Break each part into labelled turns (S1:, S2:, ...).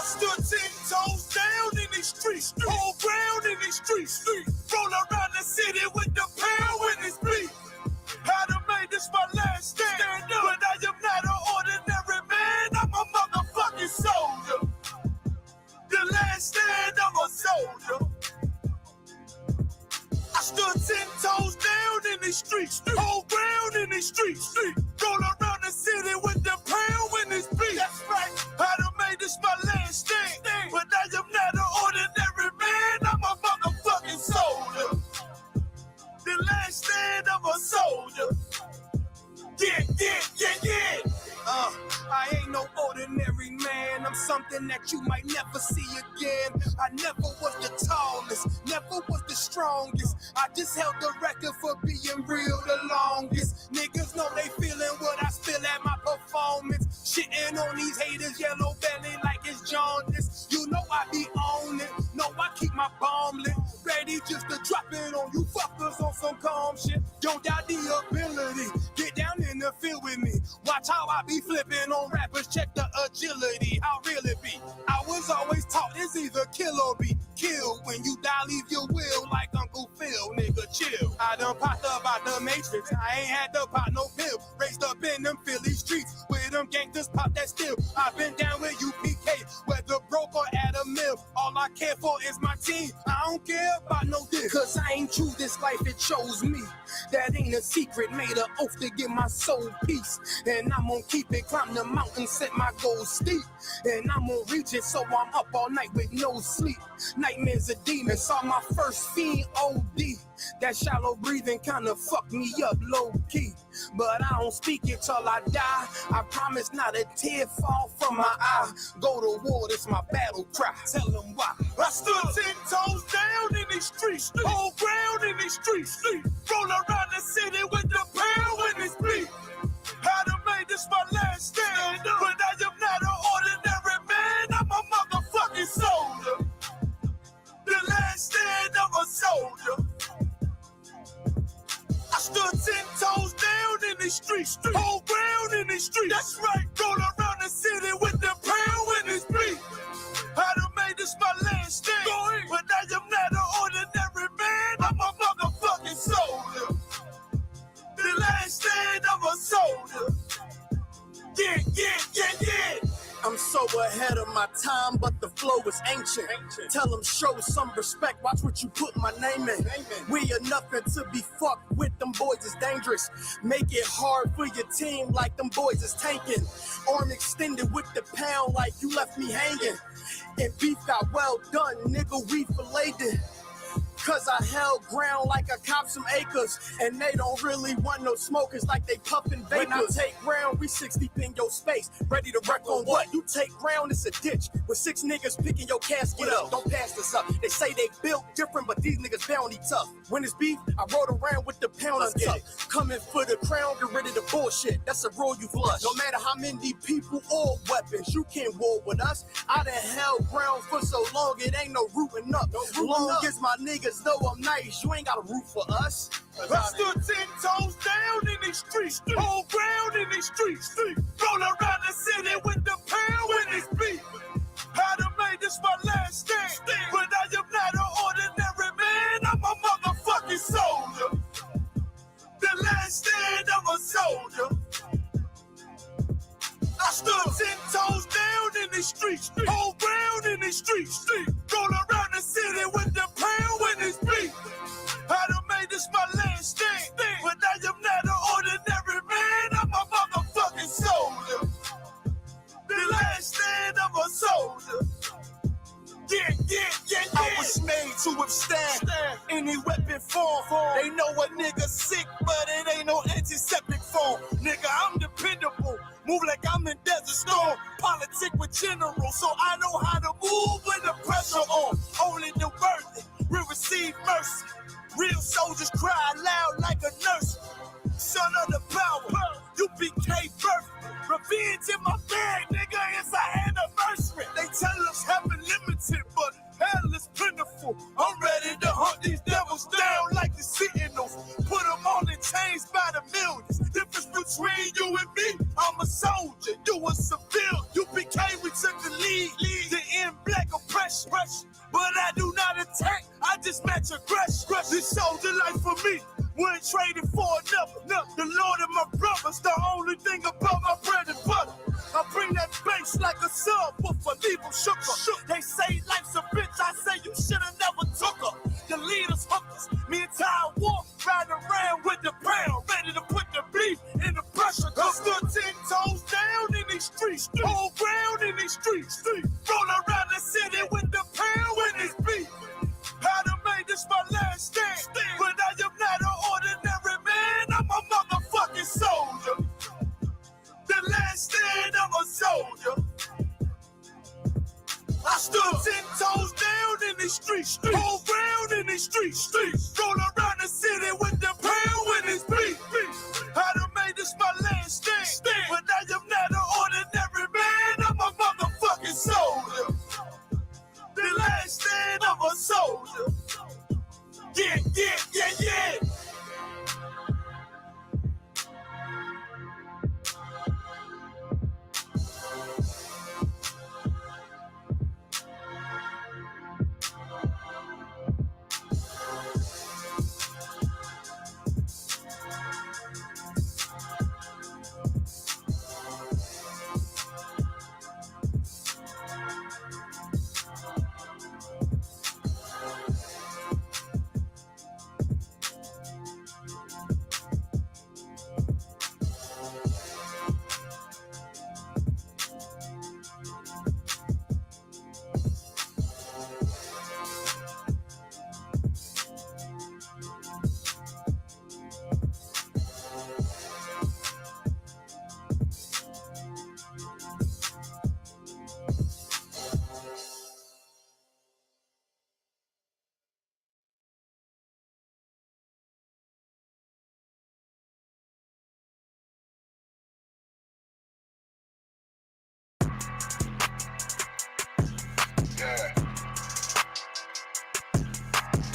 S1: stood 10 toes down in these streets, whole ground in these streets. Roll around the city with the pound in his beat. I done made this my last stand, but I am not an ordinary man. I'm a motherfucking soldier. The last stand, I'm a soldier. I stood 10 toes down in these streets, whole ground in these streets. Roll around the city with the pound in his beat. That's right. I done made this my last stand, but I am not an ordinary man. I'm a motherfucking soldier. The last stand, I'm a soldier. Yeah. I ain't no ordinary man. I'm something that you might never see again. I never was the tallest, never was the strongest. I just held the record for being real the longest. Niggas know they feeling what I spill at my performance. Shitting on these haters, yellow belly like it's jaundice. You know I be on it, know I keep my bomb lit. Ready just to drop it on you fuckers on some calm shit. Don't doubt the ability, get down in the field with me. Watch how I be flipping on rappers, check the agility, how real it be. I was always taught it's either kill or be killed. When you die, leave your will like Uncle Phil, nigga chill. I done popped up out the matrix, I ain't had to pop no pill. Raised up in them Philly streets, where them gangsters pop that still. I've been down with UPK, whether broke or at a mill. All I care for is my team, I don't care about no diss. Cause I ain't choose this life, it chose me. That ain't a secret, made an oath to give my soul peace. And I'm gonna keep it, climb the mountain, set my goals steep. And I'm gonna reach it, so I'm up all night with no sleep. Nightmares of demons, saw my first fiend OD. That shallow breathing kinda fucked me up low key. But I don't speak it till I die. I promise not a tear fall from my eye. Go to war, this my battle cry. Tell them why. I stood 10 toes down in these streets, whole ground in these streets. Roll around the city with the pound in his beat. I done made this my last stand, but I am not an ordinary man. I'm a motherfucking soldier. The last stand, I'm a soldier. I stood 10 toes down in these streets, whole ground in these streets. That's right. Roll around the city with the pound in his beat. I done made this my last stand, but I am not an ordinary man. I'm a motherfucking soldier. The last stand, I'm a soldier. Yeah. I'm so ahead of my time, but the flow is ancient. Tell them show some respect, watch what you put my name in. We are nothing to be fucked with, them boys is dangerous. Make it hard for your team like them boys is tanking. Arm extended with the pound like you left me hanging. And beef got well done, nigga, we filleted it. Cause I held ground like I copped some acres. And they don't really want no smokers like they puffin' vapors. When I take ground, we 6 deep in your space. Ready to wreck on what? You take ground, it's a ditch. With 6 niggas picking your casket up. Don't pass this up. They say they built different, but these niggas bounty tough. When it's beef, I rode around with the pound untucked. Coming for the crown, get rid of the bullshit. That's a rule you flush. No matter how many people or weapons, you can't war with us. I done held ground for so long, it ain't no rooting up. Long as my niggas know I'm nice, you ain't got a root for us. I stood 10 toes down in these streets, whole ground in these streets. Roll around the city with the pound in his beat. I done made this my last stand, but I am not an ordinary man. I'm a motherfucking soldier. The last stand, I'm a soldier. I stood 10 toes down in these streets, whole ground in these streets. Roll around the city with the pound in his beat. I done made this my last stand, but I am not an ordinary man. I'm a motherfucking soldier. The last stand, I'm a soldier. Yeah. I was made to withstand any weapon form. They know a nigga sick, but it ain't no antiseptic form. Nigga, I'm dependable. Move like I'm in Desert Storm. Politic with generals, so I know how to move when the pressure on. Only the worthy will receive mercy. Real soldiers cry loud like a nurse. Son of the power, you became birth. Revenge in my bag, nigga, it's an anniversary. They tell us heaven limited, but hell is plentiful. I'm ready to hunt these devils down like the Sentinels. Put them on in chains by the millions. Difference between you and me, I'm a soldier, you a civilian. You became, we took the lead. The I do not attack, I just match aggression. This soldier life for me, wouldn't trade it for another. The Lord of my brothers, the only thing about my bread and butter. I bring that bass like a subwoofer, leave them shook. They say life's a bitch, I say you should've never took her. The leaders hookers, me and Ty Wolf riding around with the pound, ready to put the beef in the pressure cooker. I stood 10 toes down in these streets, whole ground in these streets. Roll around the city with the pound in this beef. How to make this my last stand, but I am not an ordinary man, I'm a motherfucking soldier. The last stand, I'm a soldier. I stood 10 toes down in the streets, whole ground in the streets. Roll around the city with the pound with his beat. How to make this my last stand, but I am not an ordinary man, I'm a motherfucking soldier. The last stand, I'm a soldier. Yeah, yeah, yeah, yeah.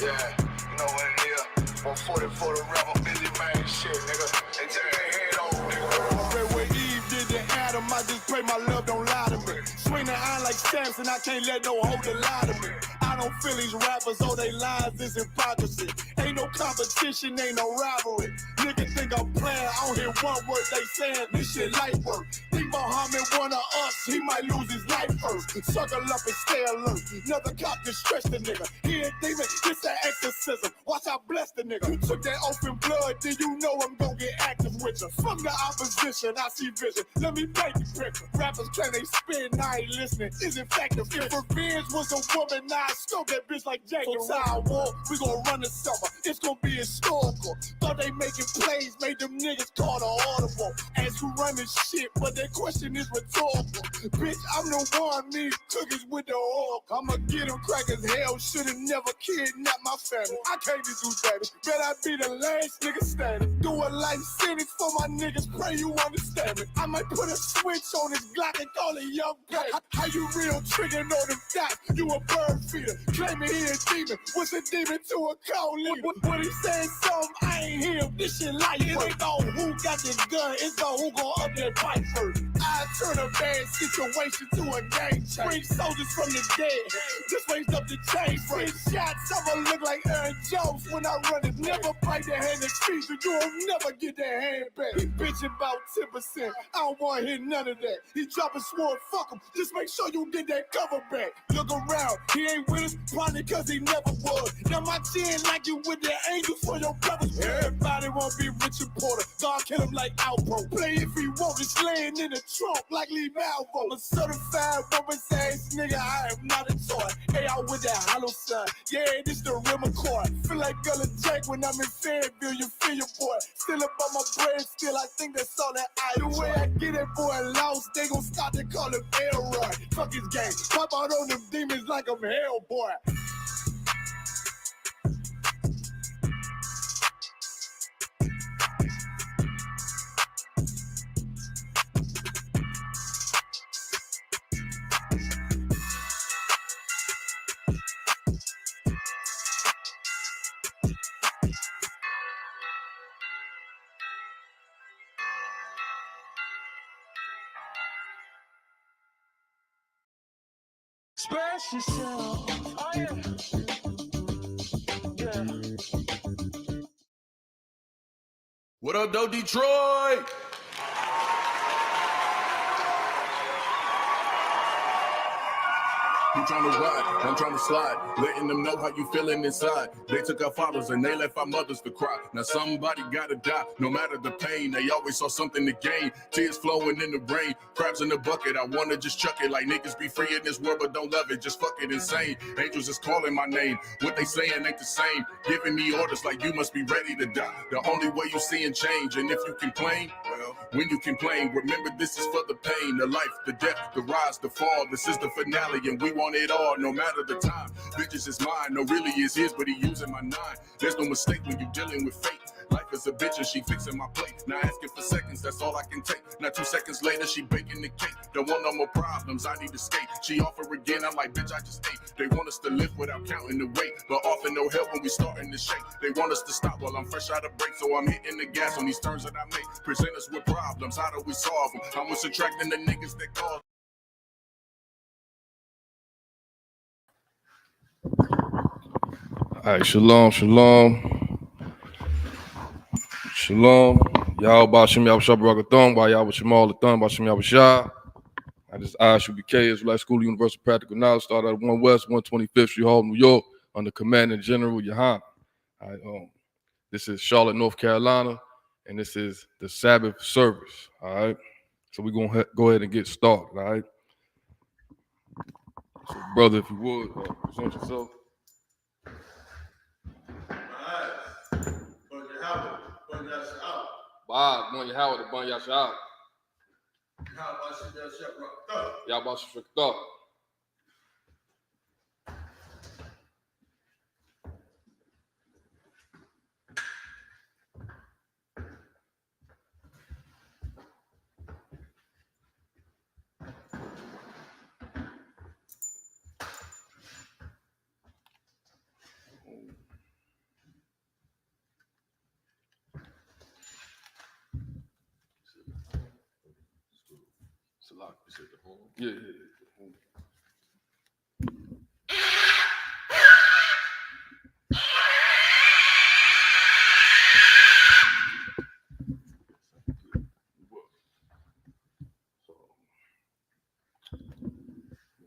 S2: Yeah, you know what it is. 140 for the rebel, busy man shit, nigga. They take their head off, nigga.
S1: Redway Eve did the Adam, I just pray my love don't lie to me. Swing the iron like Samson, I can't let no holder lie to me. I don't feel these rappers, oh they lies is hypocrisy. Ain't no competition, ain't no rivalry. Nigga think I'm playing, I don't hear one word they saying, this shit light work. Think Muhammad one of us, he might lose his life first. Circle up and stay alert, another cop just stretch the nigga. He ain't demon, this an exorcism, watch I bless the nigga. You took that open blood, then you know I'm gonna get active with you. From the opposition, I see vision, let me paint the picture. Rappers claim they spit, and I ain't listening, is effective. If revenge was a woman, now I scope that bitch like Jacob. So I war, we gon' run the summer, it's gon' be historical. Thought they making plays, made them niggas call the audible. Ask who run this shit, but that question is rhetorical. Bitch, I'm the one, me cookies with the oil. I'ma get them crackers, hell, should've never kidnapped my family. I can't do that, bet I be the last nigga standing. Do a life sentence for my niggas, pray you understand me. I might put a switch on this Glock and call it young baby. How you real trigger on them dots? You a bird feeder, claiming he a demon. What's a demon to a cold leader? When he saying something, I ain't hear this shit like it ain't all who got the gun, it's all who gon' up that pipe first. I turn a bad situation to a game change. Bring soldiers from the dead, just raised up the chain. Free shots, I'ma look like Aaron Jones when I run it. Never bite the hand and feet, so you will never get that hand back. He bitching about 10%, I don't wanna hear none of that. He dropping sword, fuck him, just make sure you get that cover back. Look around, he ain't with us, probably cause he never was. Now my chin like you with the angels for your brothers. Everybody wanna be Richard Porter, God kill him like Alpo. Play if he want, it's laying in the trunk like Lee Malvo. I'm a certified woman's ass nigga, I am not a toy. Hey, out with that hollow sign, yeah, this the rim accord. Feel like Gullah Jake when I'm in Fayetteville, you feel your boy. Still up on my bread, still I think that's all that I do. The way I get that boy lost, they gon' start to call him Elroy. Fuck his game, pop out on them demons like I'm Hellboy.
S3: Express yourself. Oh yeah. What up, though, Detroit? I'm trying to ride, I'm trying to slide, letting them know how you feeling inside. They took our fathers and they left our mothers to cry. Now somebody gotta die, no matter the pain. They always saw something to gain. Tears flowing in the rain, crabs in the bucket. I wanna just chuck it like niggas be free in this world but don't love it. Just fuck it insane. Angels is calling my name. What they saying ain't the same. Giving me orders like you must be ready to die. The only way you seeing change. And if you complain, well, when you complain, remember this is for the pain, the life, the death, the rise, the fall. This is the finale and we want it all, no matter the time. Bitches is mine, no really is his, but he using my nine. There's no mistake when you dealing with fate. Life is a bitch and she fixing my plate. Now asking for seconds, that's all I can take. Now 2 seconds later, she baking the cake. Don't want no more problems, I need to skate. She offer again, I'm like, bitch, I just ate. They want us to live without counting the weight, but often no help when we starting to shake. They want us to stop while I'm fresh out of break, so I'm hitting the gas on these turns that I make. Present us with problems, how do we solve them? I'm subtracting the niggas that cause.
S4: All right, shalom, shalom. Shalom. Y'all about Shem Yahweh Shabbat while y'all with Shemal the Thumb by Shem Yahweh Shah. I just asked you BK Israelite School of Universal Practical Knowledge, started at 1 West, 125th Street Hall, New York, under Commanding General Yahan. All right, this is Charlotte, North Carolina, and this is the Sabbath Service. All right, so we're gonna go ahead and get started. All right, so brother, if you would present yourself. Bob, Bon Yahweh, Bon Yashab. Yahweh Shekhtah. Yeah.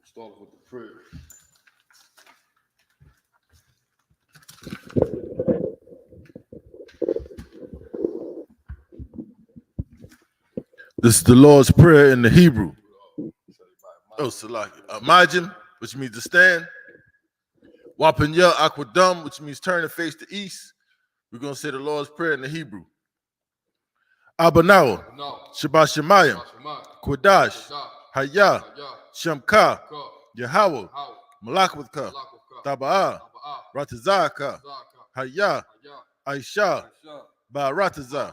S4: Start with the prayer.
S5: This is the Lord's Prayer in the Hebrew. Oh, Salaki. Majim, which means to stand. Wapanya Aquadum, which means turn and face the east. We're going to say the Lord's Prayer in the Hebrew. Abanawa, Shabbat Shemayim, Kodash, Hayah, Shemka, Yahweh, Malakwaka, Taba'ah, Ratazaka, Hayah, Aisha, Ba'arataza,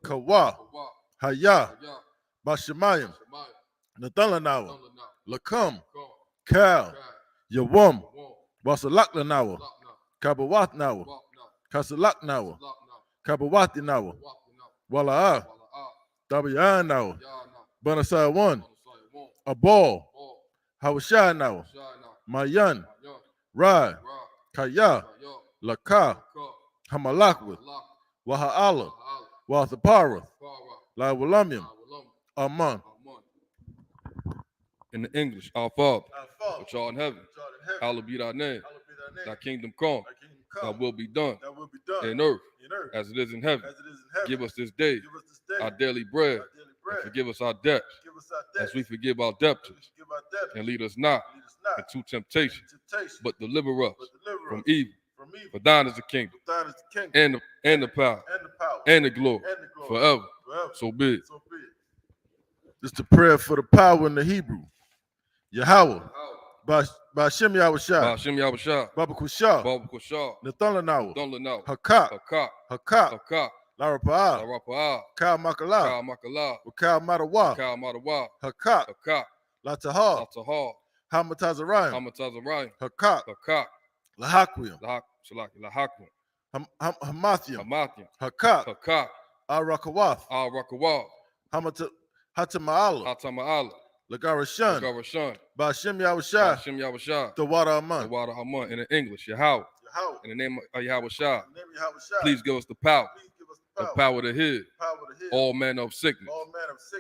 S5: Kawa, Hayah, Bashemayim, Nathalanawa, Lakam, Kal, Yawam, Basalakanawa, Kabawatnawa, Kasalaknawa, Kabawatinawa, Wala'ah, Tabayanawa, Banasai 1, Abal, Hawashanawa, Mayan, Rai, Kaya, Laka, Hamalakwith, Waha'ala, Wathaparath, Lawalamyam, Aman.
S4: In the English, our Father, which art in heaven, hallowed be thy name. Thy kingdom come, thy will be done in earth as it is in heaven. Give us this day our daily bread, and forgive us our debts as we forgive our debtors. And lead us not into temptation, but deliver us from evil. For thine is the kingdom, and the power, and the glory, forever. So be it.
S5: This is the prayer for the power in the Hebrew. Yahweh, Ba'ashem Yahushua,
S4: Ba'ashem Yahushua,
S5: Baba Kushah,
S4: Baba Kushah,
S5: Nathalanawa,
S4: Nathalanawa,
S5: Hakak,
S4: Hakak,
S5: Hakak, Larapa'ah,
S4: Larapa'ah,
S5: Kal Makalah,
S4: Kal Makalah,
S5: Kal Madawa,
S4: Kal Madawa,
S5: Hakak,
S4: Hakak,
S5: Latahar,
S4: Latahar,
S5: Hamatazarayim,
S4: Hamatazarayim,
S5: Hakak,
S4: Hakak,
S5: Lahakwim,
S4: Lahakwim,
S5: Hamathiam,
S4: Hamathiam,
S5: Hakak,
S4: Hakak,
S5: Al-Rakawath,
S4: Al-Rakawath,
S5: Hatama'ala,
S4: Hatama'ala,
S5: Lagarashan,
S4: Lagarashan,
S5: Ba'ashem Yahushua,
S4: Ba'ashem Yahushua,
S5: the water Aman.
S4: the water Haman. In the English, Yahweh. In the name of Yahweh Shah, please give us the power the power to heal all manner of sickness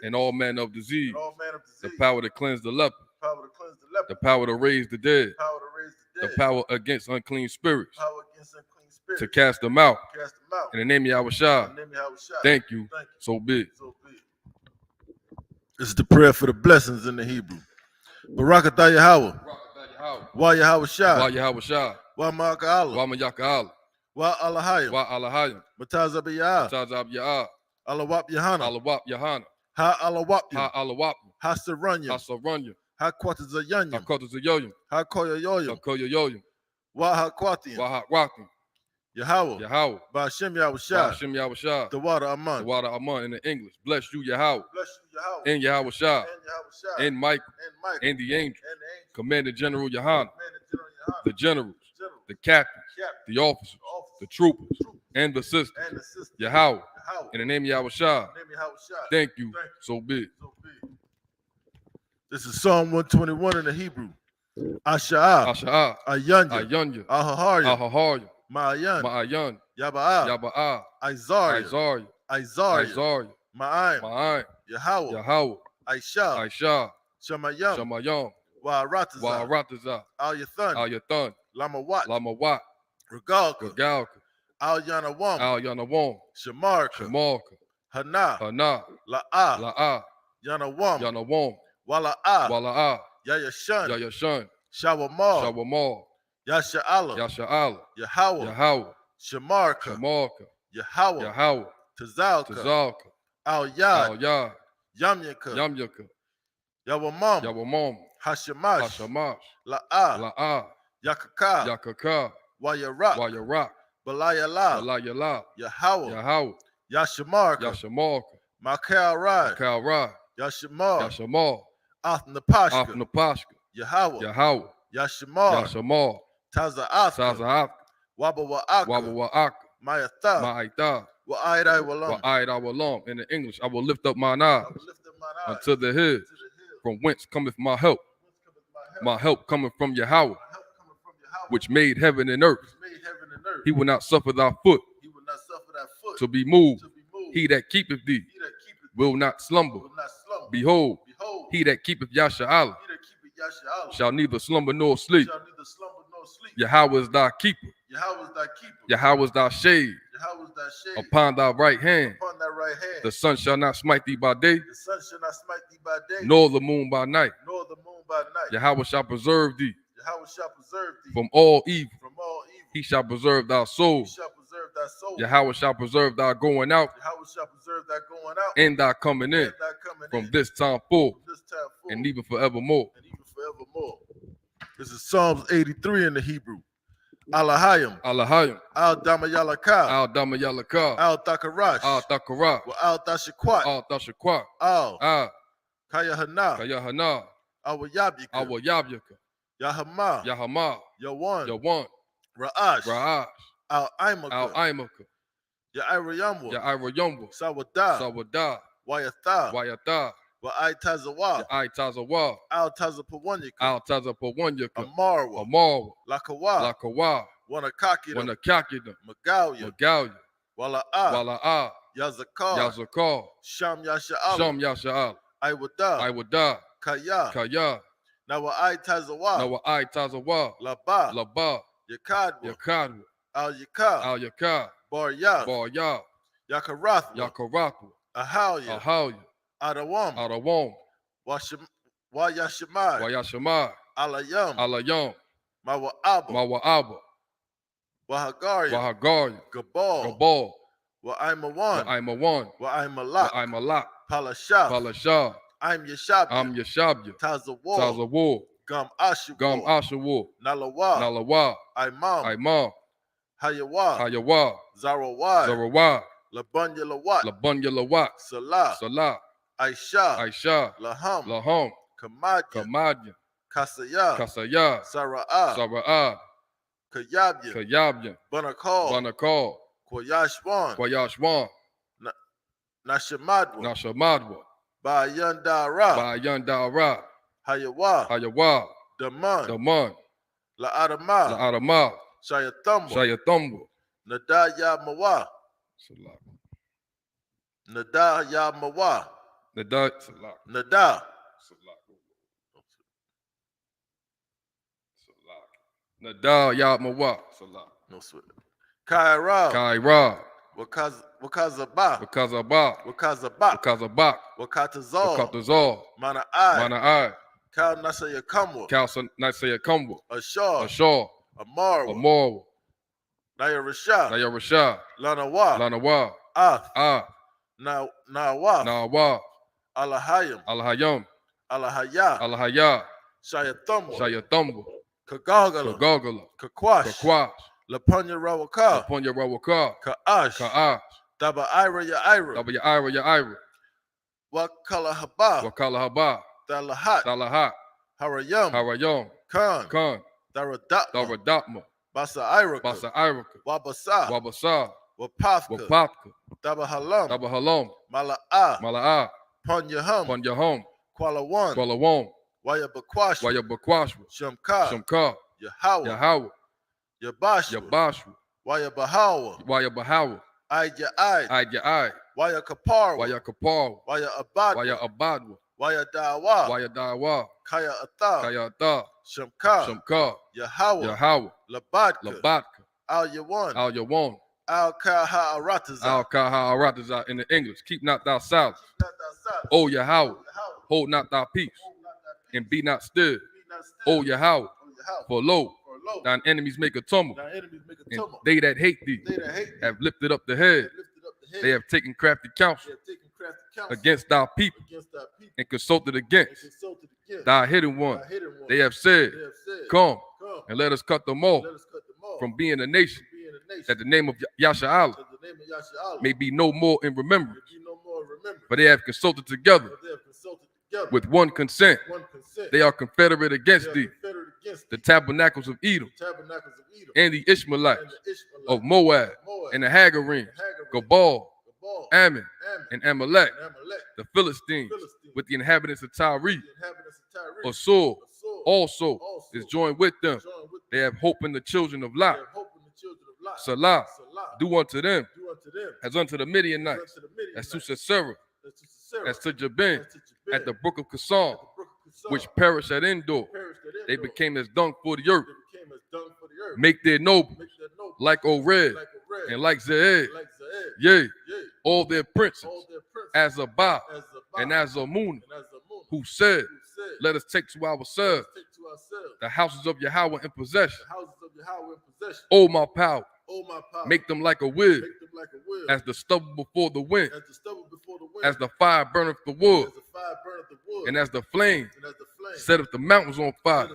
S4: and all manner of disease, the power to cleanse the leper, the power to raise the dead, the power against unclean spirits, to cast them out. In the name of Yahushua, thank you, so big.
S5: This is the prayer for the blessings in the Hebrew. Barakatah Yahweh. Wa Yahweh Shah.
S4: Wa Yahushua,
S5: Wa Ma'aka Allah.
S4: Wa Mayaka'al,
S5: Wa Alahayim.
S4: Wa Alahayim,
S5: Matazab Ya'ah.
S4: Tazab Ya'ah,
S5: Alawap Yahana.
S4: Alawap Yahana,
S5: Ha Alawap
S4: Ha
S5: Yam.
S4: Alawap,
S5: Ha Saranyam.
S4: Ha Saranya,
S5: Ha Kwatazayanyam.
S4: Ha Kotazayoyim,
S5: Ha Koyoyoyam.
S4: Ha Koyoyoyim,
S5: Wa Ha Kwatiam.
S4: Wa Ha Wakim,
S5: Yahweh.
S4: Yahweh,
S5: Ba'ashem Yahweh
S4: Wa
S5: Shah.
S4: Hashem Yahushua,
S5: The water
S4: the
S5: Aman.
S4: water Aman in the English. Bless you, Yahweh,
S5: Bless you, Yahweh.
S4: and Yahushua,
S5: And Yahweh
S4: and Michael,
S5: And Michael.
S4: and the angel,
S5: And the angel.
S4: Commander General Yahana,
S5: The General
S4: the generals, the captains, the officers, the troopers, and the sisters.
S5: and the sister.
S4: Yahweh,
S5: Yahweh.
S4: in the name of Yahushua,
S5: Name Yahweh Shah.
S4: thank you, so big.
S5: So big. This is Psalm 121 in the Hebrew. Asha'ah.
S4: Asha'ah,
S5: Ayanya.
S4: Ayanya,
S5: Ahaharya.
S4: Ahaharya,
S5: Ma'ayan.
S4: Ma'ayan,
S5: Yaba'ah.
S4: Yaba'ah,
S5: Isaiah.
S4: Isaiah,
S5: Isaiah.
S4: Isaiah,
S5: Ma'aim.
S4: Ma'ayin,
S5: Yahweh.
S4: Yahweh,
S5: Aisha.
S4: Aisha,
S5: Shamayam.
S4: Shamayam,
S5: Wa'aratazah.
S4: Wa'aratazah,
S5: Al-Yathan.
S4: Al-Yathan,
S5: Lamawat.
S4: Lamawat,
S5: Regalka.
S4: Gagalka,
S5: Al-Yanawam.
S4: Al-Yanawam,
S5: Shamarka.
S4: Shamarka,
S5: Hana.
S4: Hana,
S5: La'ah.
S4: La'ah,
S5: Yanawam.
S4: Yanawam,
S5: Wala'ah.
S4: Wala'ah,
S5: Yayashan.
S4: Yayashan,
S5: Shawamar.
S4: Shawamal,
S5: Yasha'ala.
S4: Yasha'ala,
S5: Yahweh.
S4: Yahweh,
S5: Shamarka.
S4: Shamarka,
S5: Yahweh.
S4: Yahweh,
S5: Tazalka.
S4: Tazalka,
S5: Al-Yad.
S4: Al-Yah,
S5: Yamyaka.
S4: Yamyaka,
S5: Yawamam.
S4: Yawamam,
S5: Hashemash.
S4: Hashamash,
S5: La'ah.
S4: La'ah,
S5: Yakaka.
S4: Yakaka,
S5: Wayarak.
S4: Wayarak,
S5: Balayala.
S4: Alayala,
S5: Yahweh.
S4: Yahweh,
S5: Yashamarka.
S4: Yashamarka,
S5: Makalrad.
S4: Kalra,
S5: Yashamar.
S4: Yashamar,
S5: Athnapashka.
S4: Afnapashka,
S5: Yahweh.
S4: Yahweh,
S5: Yashamar.
S4: Yashamar,
S5: Taza'athka.
S4: Sazahak,
S5: Wabawa'aka.
S4: Wabawa'ak,
S5: Mayatha.
S4: Ma'aita,
S5: Wa'airai walam.
S4: Wa'ayat Awalam. In the English, I will lift up mine eyes
S5: I will lift up mine eyes
S4: unto the hills,
S5: to the hill.
S4: from whence cometh my help. My help cometh from Yahweh,
S5: My help coming from Yahweh,
S4: which made heaven and earth.
S5: which made heaven and earth.
S4: He will not suffer thy foot
S5: He will not suffer thy foot
S4: to be moved.
S5: to be moved.
S4: He that keepeth thee
S5: He that keepeth
S4: will not slumber.
S5: will not slumber.
S4: Behold,
S5: Behold,
S4: he that keepeth Yasha'ala
S5: he that keepeth Yasha'ala
S4: shall neither slumber nor sleep.
S5: shall neither slumber nor sleep.
S4: Yahweh is thy keeper.
S5: Yahweh is thy keeper.
S4: Yahweh is thy shade
S5: Yahweh is thy shade
S4: upon thy right hand.
S5: upon thy right hand.
S4: The sun shall not smite thee by day,
S5: The sun shall not smite thee by day,
S4: nor the moon by night.
S5: nor the moon by night.
S4: Yahweh shall preserve thee
S5: Yahweh shall preserve thee
S4: from all evil.
S5: from all evil.
S4: He shall preserve thy
S5: He
S4: soul.
S5: shall preserve thy soul.
S4: Yahweh shall preserve thy going out
S5: Yahweh shall preserve thy going out
S4: and thy coming in
S5: and thy coming
S4: from
S5: in
S4: this time forth
S5: from this time forth
S4: and even forevermore.
S5: and even forevermore. This is Psalms 83 in the Hebrew. Alahayim.
S4: Alahayim,
S5: Al Damayalaka.
S4: Al Damayalaka,
S5: Al Takarash.
S4: Al Takara,
S5: Al Tashikwat.
S4: Al Tashakwa,
S5: Al
S4: Al
S5: Kayahana.
S4: Kayahana,
S5: Al Yabyaka.
S4: Al Yabyaka,
S5: Yahama.
S4: Yahama,
S5: Yawan.
S4: Yawan,
S5: Ra'ash.
S4: Ra'ash,
S5: Al Imaka.
S4: Al Imaka,
S5: Ya'irayamwa.
S4: Ya'ira Yomba,
S5: Sawada.
S4: Sawada,
S5: Wayatha.
S4: Wayata,
S5: Wa'aitazawa.
S4: Ya'itazawa,
S5: Al Tazapawanyaka.
S4: Al Tazapawanyaka,
S5: Amarwa.
S4: Amarwa,
S5: Lakawa.
S4: Lakawa,
S5: Wanakakida.
S4: Wanakakida,
S5: Magawya.
S4: Magalia,
S5: Wala'a.
S4: Wala'a,
S5: Yazakar.
S4: Yazakar,
S5: Sham Yasha'al.
S4: Sham Yasha'al,
S5: Iwada.
S4: Iwada,
S5: Kaya.
S4: Kaya,
S5: Nawa'aitazawa.
S4: Nawa'itazawa,
S5: Laba.
S4: Laba,
S5: Yakadwa.
S4: Yakadwa,
S5: Al Yaka.
S4: Al Yakar,
S5: Bar Yath.
S4: Bar Yah,
S5: Yakarathwa.
S4: Yakaratwa,
S5: Ahalya.
S4: Ahalya,
S5: Adawam.
S4: Adawam,
S5: Wayashimai.
S4: Wayashama,
S5: Alayam.
S4: Alayam,
S5: Mawa'aba.
S4: Mawa'aba,
S5: Wahagaria.
S4: Wahagaria,
S5: Gabal.
S4: Gabal,
S5: Wa'aimawan.
S4: Wa'aimawan,
S5: Wa'aimalak.
S4: Wa'aimalak,
S5: Palashah.
S4: Palashah,
S5: I'm Yeshabya.
S4: Am Yeshabya,
S5: Tazawar.
S4: Tazawar,
S5: Gam Ashawar.
S4: Gam Ashawar,
S5: Nalawa.
S4: Nalawa,
S5: Imam.
S4: Imam,
S5: Hayawa.
S4: Hayawa,
S5: Zarawai.
S4: Zarawah,
S5: Labunya Lawat.
S4: Labunya Lawat,
S5: Salah.
S4: Salah,
S5: Aisha.
S4: Aisha,
S5: Laham.
S4: Laham,
S5: Kamadya.
S4: Kamadya,
S5: Kasaya.
S4: Kasaya,
S5: Sara'ah.
S4: Sara'ah,
S5: Kayabya.
S4: Kayabya,
S5: Banakal.
S4: Banakal,
S5: Koyashwan.
S4: Kwayashwan,
S5: Nashamadwa.
S4: Nashamadwa,
S5: Bayandara.
S4: Bayandara,
S5: Hayawa.
S4: Hayawa,
S5: Daman.
S4: Daman,
S5: La'adama.
S4: La'adama,
S5: Shayatamba.
S4: Shayathumba,
S5: Nadaya Mawa.
S4: Salah.
S5: Nada ya mawa.
S4: Nada Salak.
S5: Nada.
S4: Nada ya Mawa Salak.
S5: No sweat. Kaira.
S4: Kaira.
S5: Wakazaba.
S4: Wakazaba.
S5: Wakazaba.
S4: Wakazabak.
S5: Wakatazal.
S4: Wakatazal.
S5: Mana I.
S4: Mana I.
S5: Kal Nasaya Kamwa.
S4: Kal Nasaya Kumba.
S5: Ashar.
S4: Ashar.
S5: Amarwa.
S4: Amarwa.
S5: Naya Rashad.
S4: Naya Rashad.
S5: Lanawa.
S4: Lanawa.
S5: Nawa.
S4: Nawa.
S5: Alahayam.
S4: Alahayam.
S5: Alahaya.
S4: Alahaya.
S5: Shayathumwa.
S4: Shayathumba.
S5: Kagagala.
S4: Kagagala.
S5: Kakwash.
S4: Kakwash.
S5: Lapunya Rawaka.
S4: Lapunya Rawaka.
S5: Kaash.
S4: Kaash.
S5: Daba Ira ya Ira.
S4: Daba ya Ira ya Ira.
S5: Wakala Haba.
S4: Wakala Haba.
S5: Dalahat.
S4: Dalahat.
S5: Harayam.
S4: Harayam.
S5: Khan.
S4: Khan.
S5: Daradapma.
S4: Daradapma.
S5: Basa Iraka.
S4: Basa Iraka.
S5: Wabasa.
S4: Wabasa.
S5: Wapafka.
S4: Wapafka.
S5: Daba Halam.
S4: Daba Halam.
S5: Mala'a.
S4: Mala'a.
S5: Punyahum.
S4: Punyahum.
S5: Kualawan.
S4: Kualawan.
S5: Waya Bakwashwa.
S4: Waya Bakwashwa.
S5: Shamka.
S4: Shamka.
S5: Yahawa.
S4: Yahawa.
S5: Yabashwa.
S4: Yabashwa.
S5: Waya Bahawa.
S4: Waya Bahawa.
S5: Aija Ai.
S4: Aija Ai.
S5: Waya Kaparwa.
S4: Waya Kaparwa.
S5: Waya Abadwa.
S4: Waya Abadwa.
S5: Waya Dawa.
S4: Waya Dawa.
S5: Kaya Atha.
S4: Kaya Atha.
S5: Shamka.
S4: Shamka.
S5: Yahawa.
S4: Yahawa.
S5: Labatka.
S4: Labatka.
S5: Al Yawan.
S4: Al Yawan.
S5: Al Kaha Arataza.
S4: Al Kaha Arataza in the English. Keep not thy silence. O Yahweh. Hold not thy peace. And be not still. O Yahweh. For lo, thine enemies make a tumble. And they that hate thee have lifted up the head. They have taken crafty counsel against thy people and consulted against thy hidden one. They have said, come and let us cut them off from being a nation, that the name of Yasha may be no more in remembrance. For they have consulted together with one consent. They are confederate against thee, the tabernacles of Edom, and the Ishmaelites of Moab, and the Hagarenes, Gabal, Ammon, and Amalek, the Philistines, with the inhabitants of Tyre. Asur also is joined with them. They have hope in the children of Lot. Salah, do unto them as unto the Midianites, as to Sisera, as to Jabin, at the brook of Kasam, which perished at Endor. They became as dung for the earth. Make their nobles like Ored and like Zeed. Yea, all their princes, as Abba and as Amun, who said, let us take to ourselves the houses of Yahweh in possession. O my power, make them like a wood, as the stubble before the wind, as the fire burneth the wood, and as the flame setteth the mountains on fire.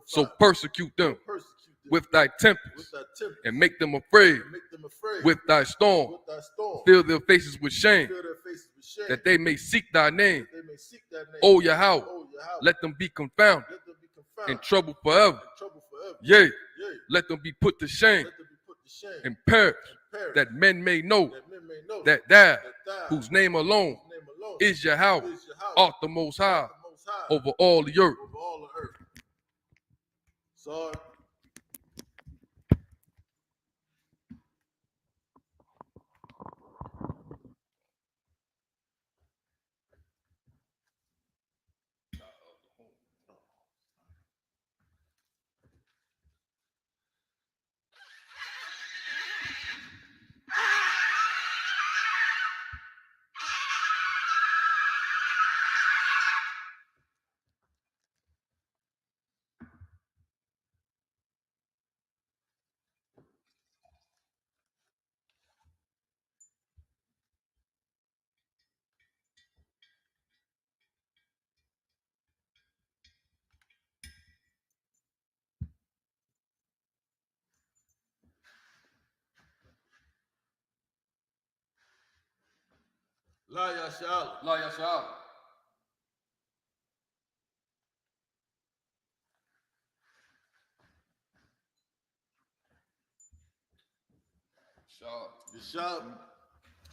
S4: So persecute them with thy tempest, and make them afraid with thy storm. Fill their faces with shame, that they may seek thy name. O Yahweh, let them be confounded in trouble forever. Yea, let them be put to shame and perish, that men may know that thou, whose name alone is Yahweh, art the most high over all the earth.
S5: So La Yasha'Allah.
S4: La Yasha'Allah.
S5: Bishop,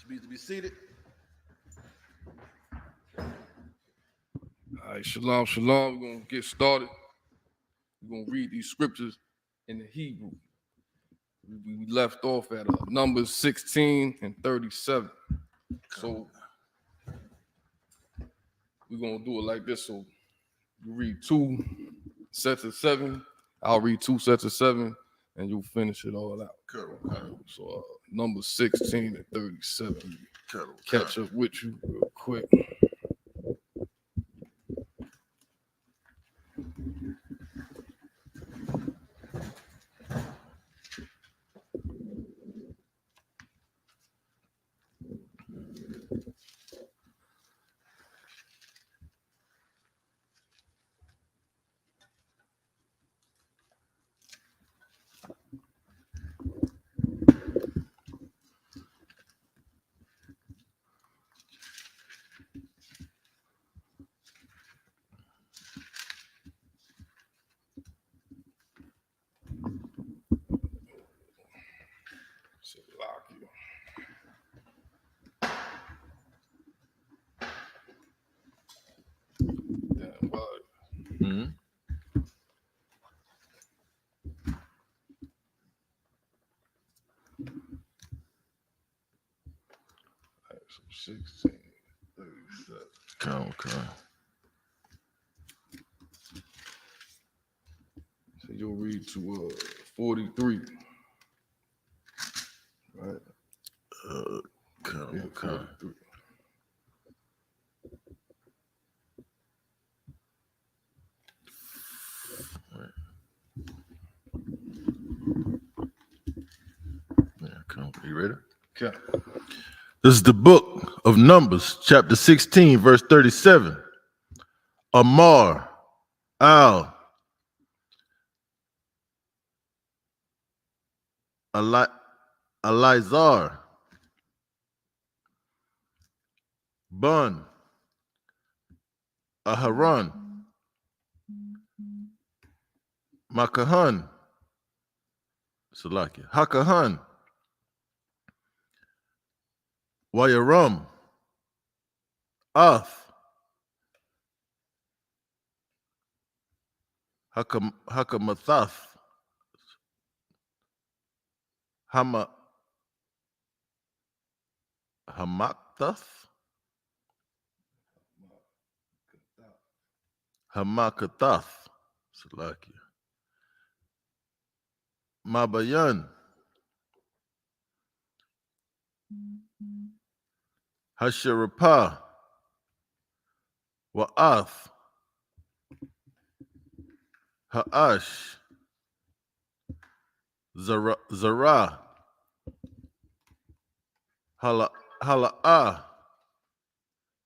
S5: you need to be seated.
S4: All right, shalom, shalom. We're going to get started. We're going to read these scriptures in the Hebrew. We left off at Numbers 16 and 37. So we're gonna do it like this. So you read 2 sets of 7, I'll read 2 sets of 7, and you'll finish it all out. So number 16 and 37. Catch up with you real quick. So lock you. Damn, bud.
S5: Mm-hmm.
S4: So 16, 37.
S5: Okay.
S4: So you'll read to 43. Right?
S5: Okay.
S4: 43.
S5: You ready?
S4: Okay.
S5: This is the book of Numbers, chapter 16, verse 37. Amar, Al, Elizar, Bun, Aharon, Makahan, Salakia, Hakahan, Wayaram, Ath, Hakamathath, Hamaktath, Hamakatath, Salakia, Mabayan, Hasharapah, Wa'ath, Ha'ash, Zara, Hala'ah,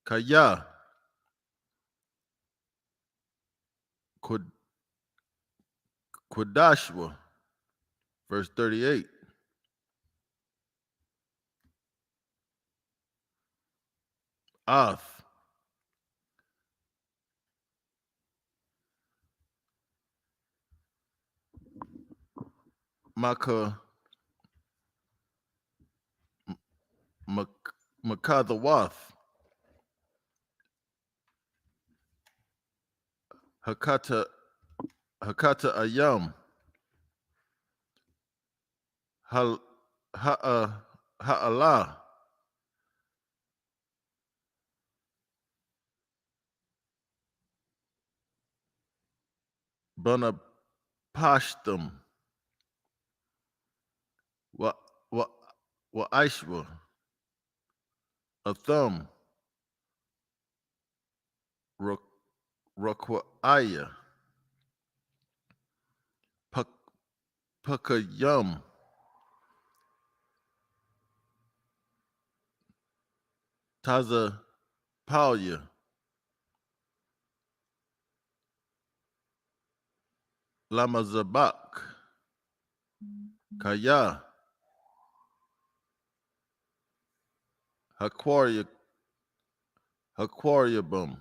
S5: Kaya, Kodashwa, verse 38. Ath, Makathawath, Hakata Ayam, Ha'alah, Banapashtam, Wa'ishwa, Atham, Rakwa'aya, Pakayam, Taza Palya, Lamazabak, Kaya, Haquariabum,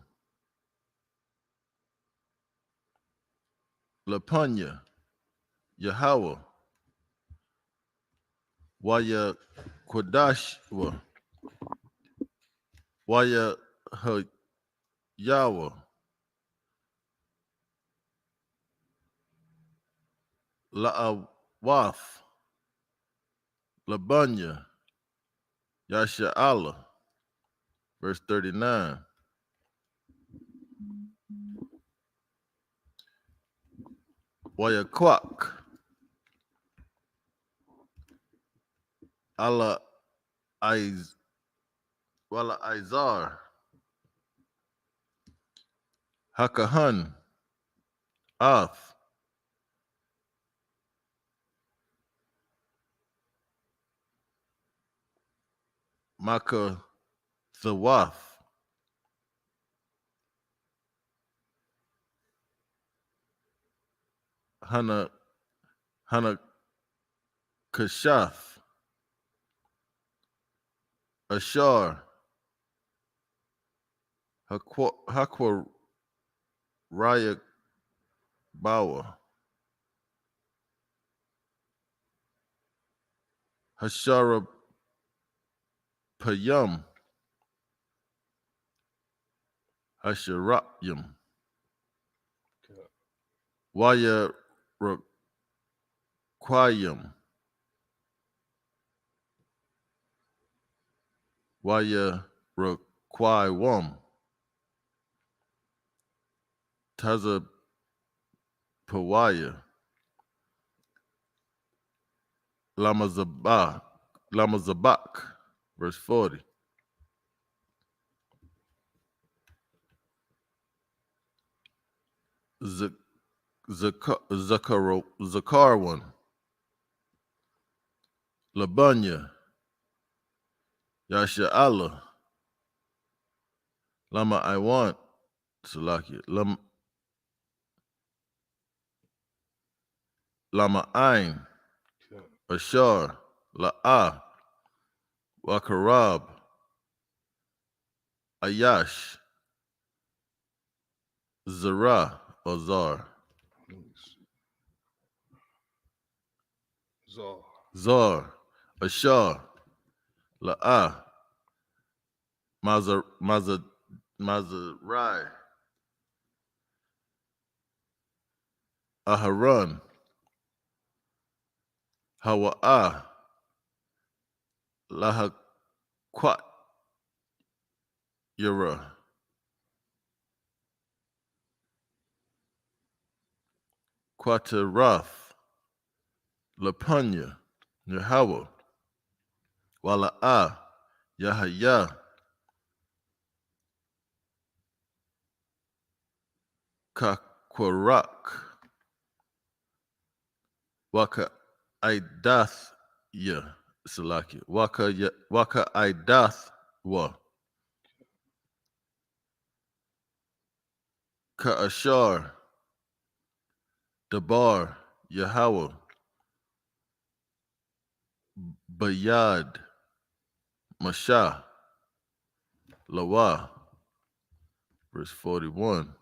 S5: Lapunya, Yahweh, Waya Kodashwa, Waya Hayawa, La'awath, Labunya, Yasha Allah, verse 39. Wayakwak. Allah Wala Izar. Hakahan. Ath. Maka Thawath. Hana Kashath. Ashar. Hakwa Raya Bawa. Hashara Payam. Hasharapyam. Waya Raquayam. Waya Raquaywam. Taza Pawaya. Lamazabak. Verse 40. Zakarwan. Labunya. Yasha Allah. Lama I want. Salaki. Lama Ain. Ashar. La'ah. Wakarab. Ayash. Zara or Zar. Zar. Ashar. La'ah. Mazarai. Aharon. Hawa'ah. Lahaquat. Yara. Quatarath. Lapunya. Yahweh. Wala'ah. Yahaya. Kakwarak. Waka Idath ya Salaki. Waka Idath wa. Ka'ashar. Dabar. Yahweh. Bayad. Mashah. Lawa. Verse 41.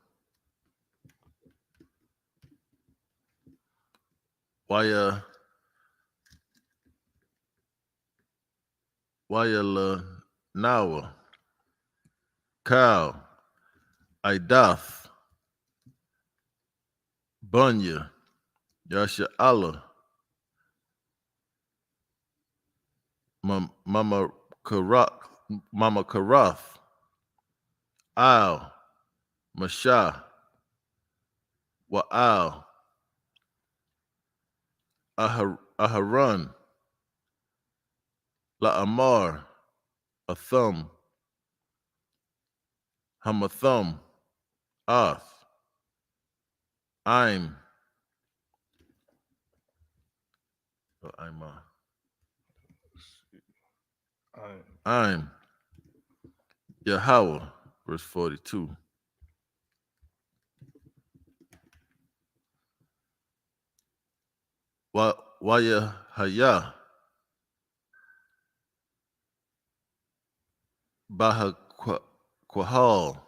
S5: Waya la Nawa. Cow. Idath. Bunya. Yasha Allah. Mama Karath. Al. Mashah. Wa'al. Aharon. La'amar. Athum. Hamathum. Ath. Aim. I'm Yahweh, verse 42. Waya Haya Baha Quahal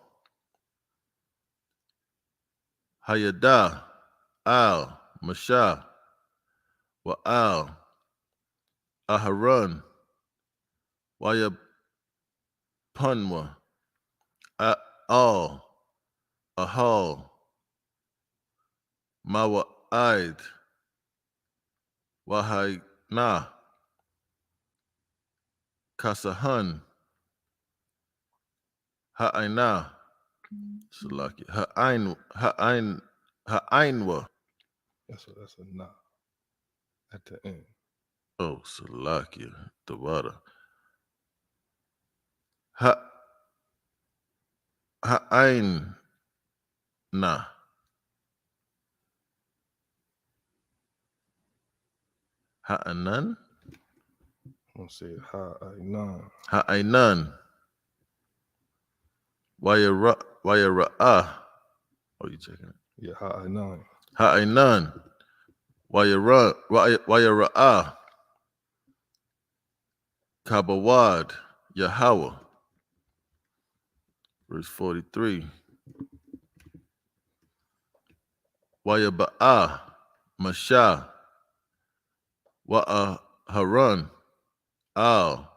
S5: Hayada Al Mashah Wa'al Aharon Waya Punwa Al Ahal Mawa'id Wahayna Kasahan Ha'aina. Salaki. Ha'ainwa.
S4: That's a nah at the end.
S5: Oh, Salakia. The water. Ha'ain. Nah. Ha'anan?
S4: I'm gonna say ha'ainan.
S5: Ha'ainan. Wayara'ah. Oh, you checking it?
S4: Yeah, ha'ainan.
S5: Ha'ainan. Wayara'ah. Kabawad. Yahweh. Verse 43. Wayaba'ah. Mashah. Wa'aharan. Al.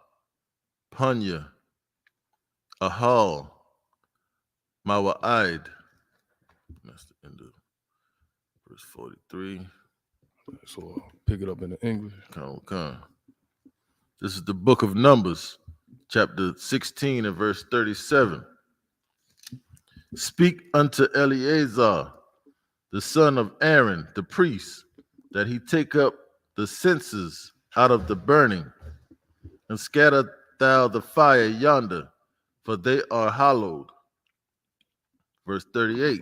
S5: Punya. Ahal. Mawa'id. That's the end of verse 43.
S4: So I'll pick it up in the English.
S5: Come. This is the book of Numbers, chapter 16 and verse 37. Speak unto Eleazar, the son of Aaron, the priest, that he take up the censers out of the burning, and scatter thou the fire yonder, for they are hallowed. Verse 38.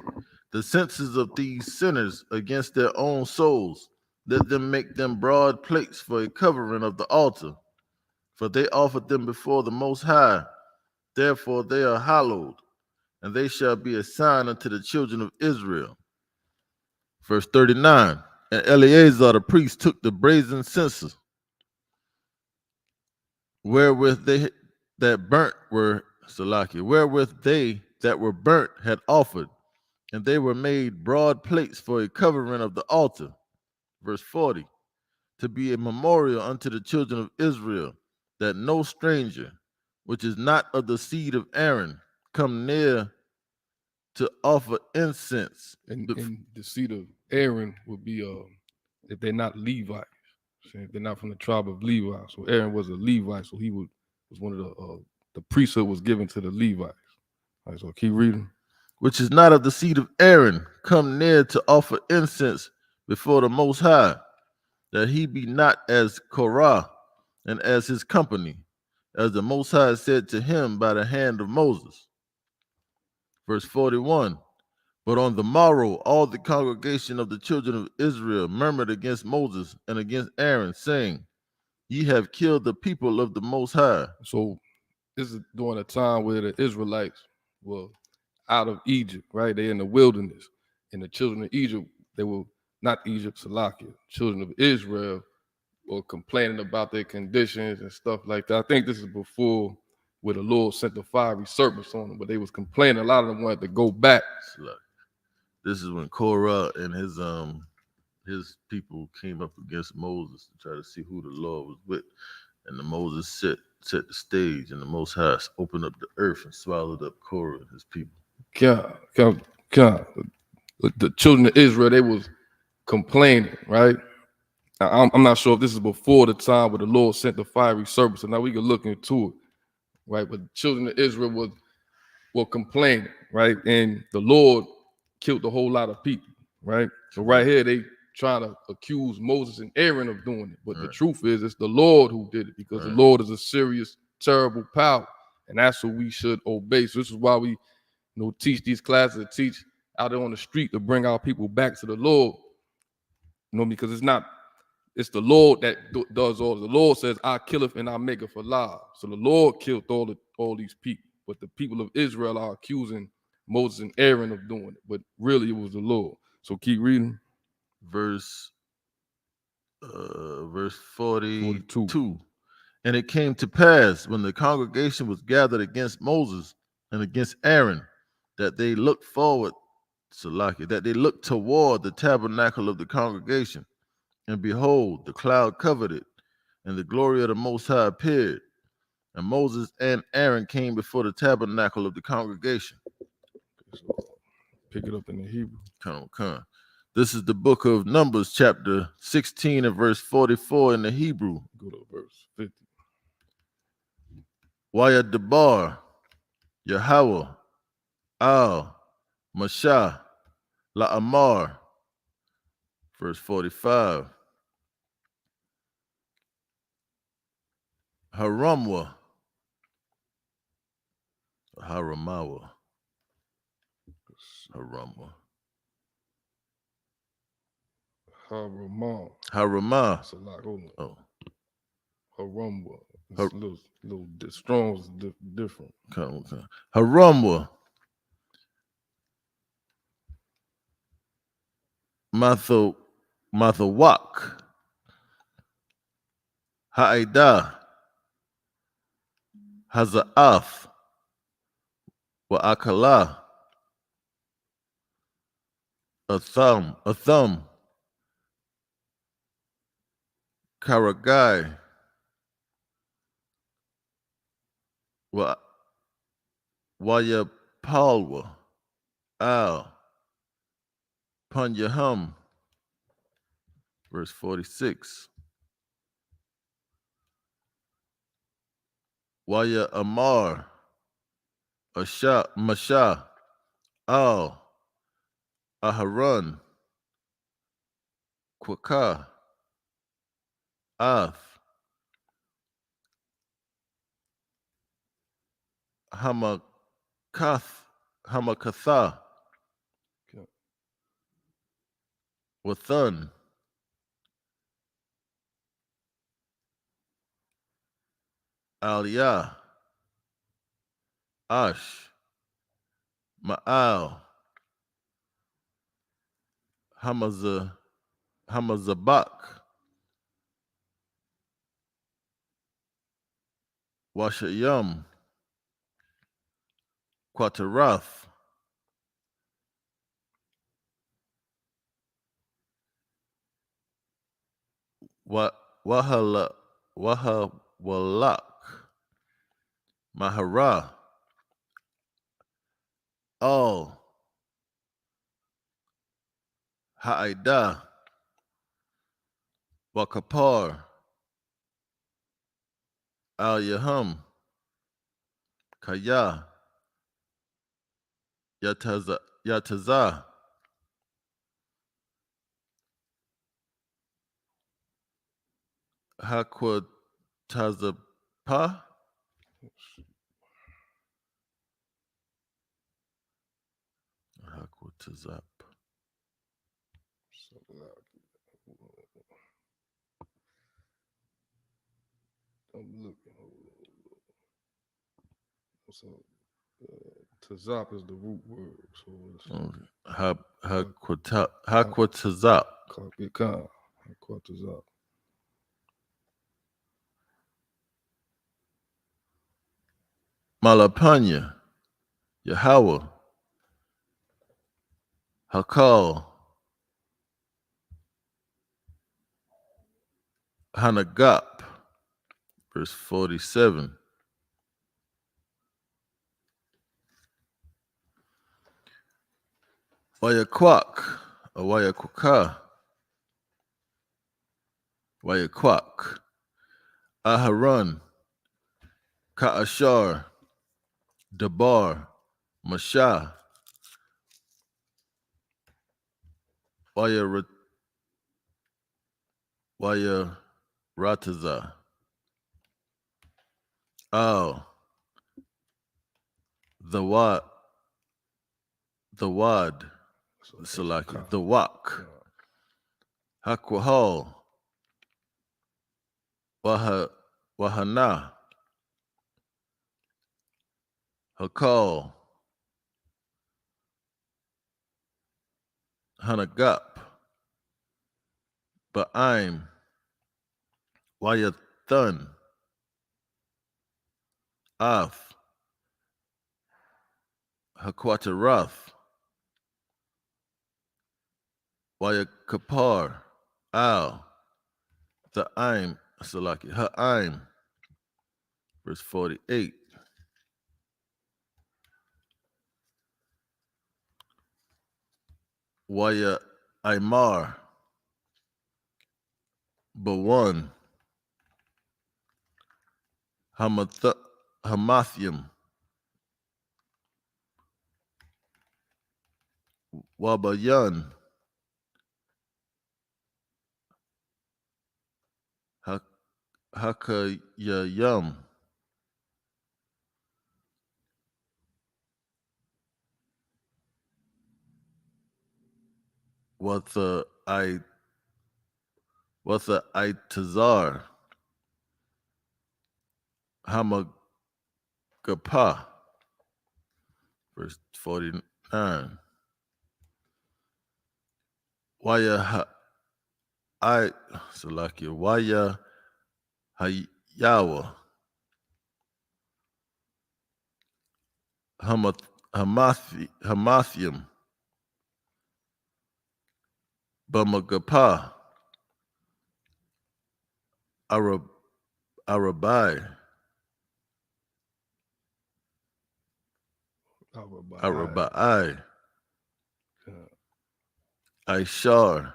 S5: The censers of these sinners against their own souls, let them make them broad plates for a covering of the altar, for they offered them before the Most High. Therefore they are hallowed, and they shall be a sign unto the children of Israel. Verse 39. And Eleazar the priest took the brazen censer, wherewith they that burnt were Salaki, wherewith they that were burnt had offered, and they were made broad plates for a covering of the altar. Verse 40. To be a memorial unto the children of Israel, that no stranger, which is not of the seed of Aaron, come near to offer incense.
S4: And the seed of Aaron would be if they're not Levites. So if they're not from the tribe of Levi. So Aaron was a Levite, so he was one of the priesthood was given to the Levites. All right, so keep reading.
S5: Which is not of the seed of Aaron, come near to offer incense before the Most High, that he be not as Korah and as his company, as the Most High said to him by the hand of Moses. Verse 41. But on the morrow, all the congregation of the children of Israel murmured against Moses and against Aaron, saying, Ye have killed the people of the Most High.
S4: So this is during a time where the Israelites were out of Egypt, right? They're in the wilderness. And the children of Egypt, they were not Egypt, Salakia. Children of Israel were complaining about their conditions and stuff like that. I think this is before where the Lord sent the fiery serpents on them, but they was complaining. A lot of them wanted to go back.
S5: This is when Korah and his people came up against Moses to try to see who the Lord was with. And the Moses set the stage, and the Most High opened up the earth and swallowed up Korah and his people.
S4: The children of Israel, they was complaining, right? I'm not sure if this is before the time where the Lord sent the fiery serpents, so now we can look into it, right? But the children of Israel were complaining, right? And the Lord killed a whole lot of people, right? So right here, they trying to accuse Moses and Aaron of doing it. But the truth is, it's the Lord who did it, because the Lord is a serious, terrible power. And that's what we should obey. So this is why we teach these classes, to teach out there on the street, to bring our people back to the Lord. Because it's the Lord that does all. The Lord says, I killeth and I maketh alive. So the Lord killed all these people. But the people of Israel are accusing Moses and Aaron of doing it. But really, it was the Lord. So keep reading.
S5: Verse 42. And it came to pass, when the congregation was gathered against Moses and against Aaron, that they looked toward the tabernacle of the congregation. And behold, the cloud covered it, and the glory of the Most High appeared. And Moses and Aaron came before the tabernacle of the congregation.
S4: So pick it up in the Hebrew.
S5: Come. This is the book of Numbers, chapter 16 and verse 44 in the Hebrew.
S4: Go to verse 50.
S5: Waya Debar, Yahweh, Al, Mashah, La'amar. Verse 45. Haramwa, Haramawa, Haramwa,
S4: Haramah.
S5: Haramah.
S4: It's a lot. Hold on.
S5: Oh,
S4: Harumwa. It's a little strong is different.
S5: okay. Haramwa, Mathawak, Ha'ida, Haza'af, Wa'akala, Atham, Karagai, Wayapalwa, Al, Punyahum. Verse 46. Waya Amar, Asha, Masha, Al, Aharon, Kwaka, Ath, Hamakatha,
S4: Okay.
S5: Wathun, Aliyah, Ash, Ma'al, Hamazabak, Washayam, Quatarath, Wahawalak, Mahara, Al, Ha'ida, Wakapar, Al Yahum, Kaya, Yataza, Hakwatazapa, Hakwatazap,
S4: So, I'm looking. So, Tazap is the root word. So it's
S5: Hakwatazap,
S4: Kakikan. Tazap.
S5: Malapanya, Yahweh, Hakal, Hanagap, verse 47. Wayakwak, Wayakwaka, Wayakwak, Aharon, Ka'ashar, Dabar, Mashah, Rataza, Al, the Wad, Salaki, the Wak, Hakwahal, Wahana, Hakal, Hanagap, Ba'aim, Wayathun, Af, Hakwatarath, Wayakapar, Al, the Aim, Salaki, Ha'aim, verse 48. Waya Aymar, Bawan, Hamathium, Wabayan. Hakayayam. Watha Itazar. Hamagapa. Verse 49. Waya Salakia. Waya Hayawa. Hamathium. Bamagapa. Arabai. Arabai. Aishar.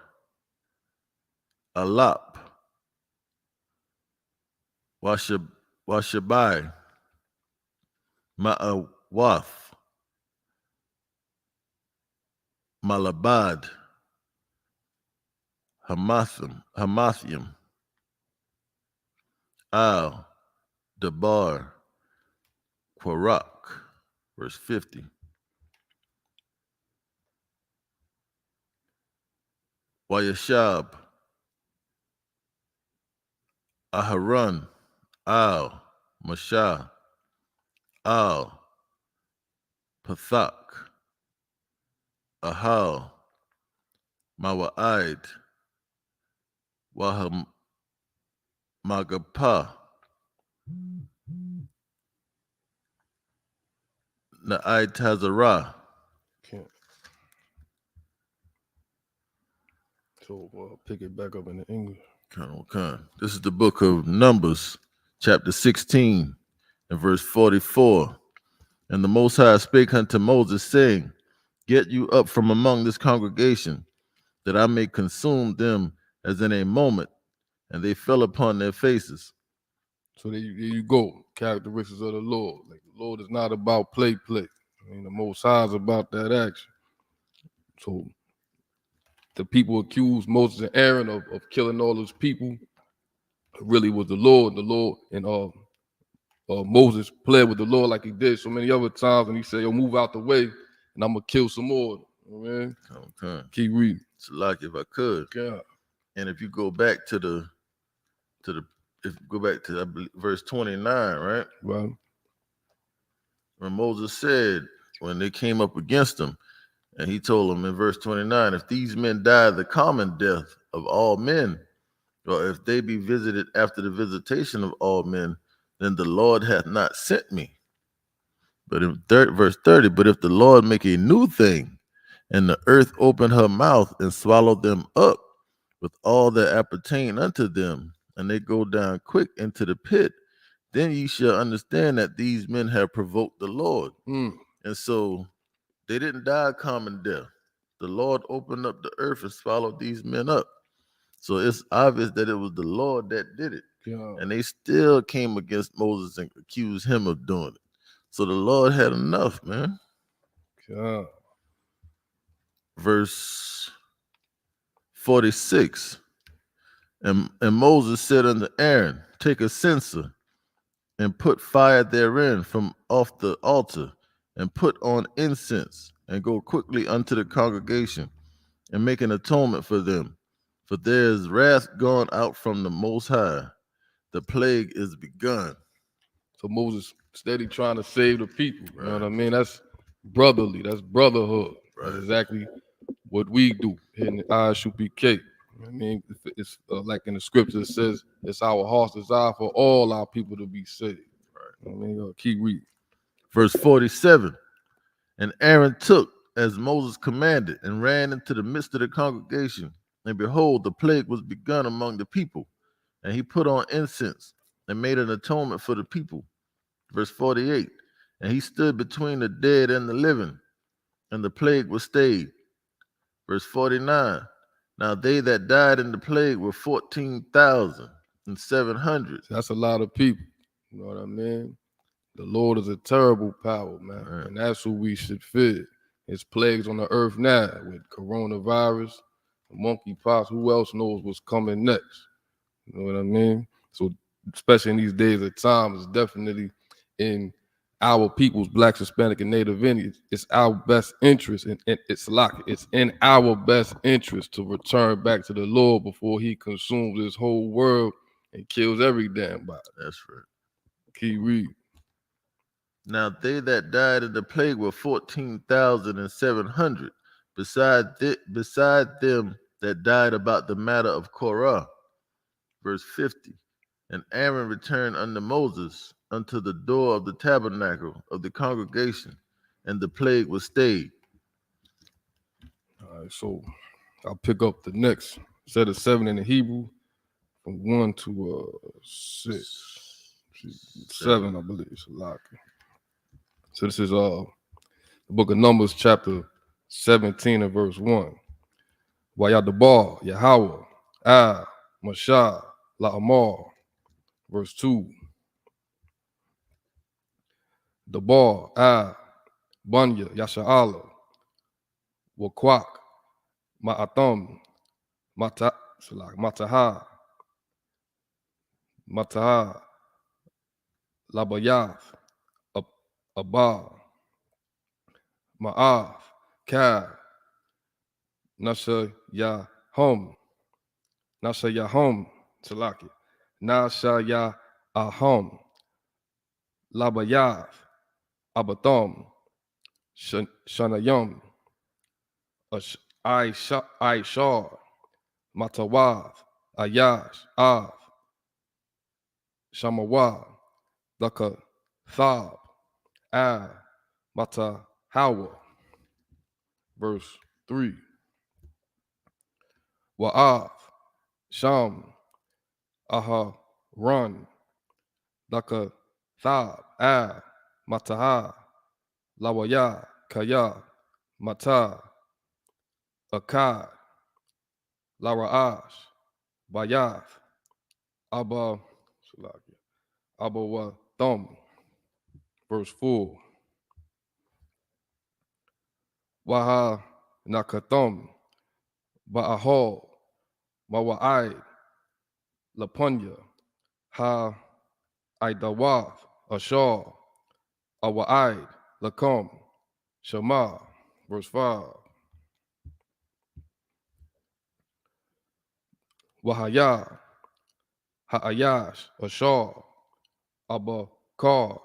S5: Alap. Washabai. Ma'awath. Malabad. Hamathium. Al. Debar. Quarak. Verse 50. Wayashab. Aharon. Al. Mashah. Al. Pathak. Ahal. Mawa'id. Waham Magapa. Na'id Tazarah.
S4: So pick it back up in the English.
S5: Okay. This is the book of Numbers, chapter 16, and verse 44. And the Most High spake unto Moses, saying, Get you up from among this congregation, that I may consume them as in a moment. And they fell upon their faces.
S4: So there you go. Characteristics of the Lord. Like the Lord is not about play. I mean, the Most High is about that action. So the people accused Moses and Aaron of killing all those people. It really was the Lord. And Moses pled with the Lord like he did so many other times, and he said, "Yo, move out the way, and I'm gonna kill some more." You know what I mean?
S5: Okay.
S4: Keep reading.
S5: It's like if I could.
S4: Yeah.
S5: And if you go back to I believe, verse 29, right?
S4: Right.
S5: When Moses said, when they came up against him, and he told them in verse 29, if these men die the common death of all men, or if they be visited after the visitation of all men, then the Lord hath not sent me. But in verse 30, but if the Lord make a new thing, and the earth open her mouth and swallow them up with all that appertain unto them, and they go down quick into the pit, then ye shall understand that these men have provoked the Lord. And so they didn't die a common death. The Lord opened up the earth and swallowed these men up. So it's obvious that it was the Lord that did it.
S4: Yeah.
S5: And they still came against Moses and accused him of doing it. So the Lord had enough, man.
S4: Yeah.
S5: Verse 46. And Moses said unto Aaron, Take a censer and put fire therein from off the altar, and put on incense, and go quickly unto the congregation, and make an atonement for them. For there is wrath gone out from the Most High. The plague is begun.
S4: So Moses steady trying to save the people. You know what I mean? That's brotherly. That's brotherhood. Right. That's exactly what we do here in the ISUPK. I mean, it's like in the scripture, it says it's our heart's desire for all our people to be saved. Right. I mean, keep reading.
S5: Verse 47. And Aaron took as Moses commanded, and ran into the midst of the congregation. And behold, the plague was begun among the people. And he put on incense and made an atonement for the people. Verse 48. And he stood between the dead and the living, and the plague was stayed. Verse 49. Now they that died in the plague were 14,700.
S4: That's a lot of people. You know what I mean? The Lord is a terrible power, man. Right. And that's who we should fear. It's plagues on the earth now with coronavirus, monkeypox. Who else knows what's coming next? You know what I mean? So especially in these days of time, it's definitely in our people's Blacks, Hispanic, and Native Indians. It's our best interest, and it's in our best interest to return back to the Lord before He consumes this whole world and kills every damn body.
S5: That's right.
S4: Keep reading.
S5: Now they that died in the plague were 14,700, beside them that died about the matter of Korah. Verse 50. And Aaron returned unto Moses unto the door of the tabernacle of the congregation, and the plague was stayed.
S4: All right, so I'll pick up the next set of 7 in the Hebrew from 1 to 6. 7, I believe. So this is the book of Numbers, chapter 17 and verse 1. Wayadabar, Yahweh, Mashah, La'amar. Verse 2. Dabar, Bunya, Yasha'ala, Wakwak, Ma'atam, Mataha, Labayath, Abba, Ma'af, Ka, Nasha Yahom, Salaki, Nasha Yahom, Labayath, Abatham, Shanayam, Aishar, Matawav, Ayash, Av, Shamawa, Daka, Thab, Matahawa. Verse 3. Wa'av, Sham, Run, Daka, Thab, Mataha, Lawaya, Kaya, Mata, Akkad, Laraash, Bayath, Abba Thumb. Verse 4. Waha Nakathum, Ba'ahol, Mawa'ai, Lapunya, Ha Idawath, Ashar, Awa'ai, Lakum, Shema. Verse 5. Wahaya, Ha'ayash, Ashar, Abba Kar,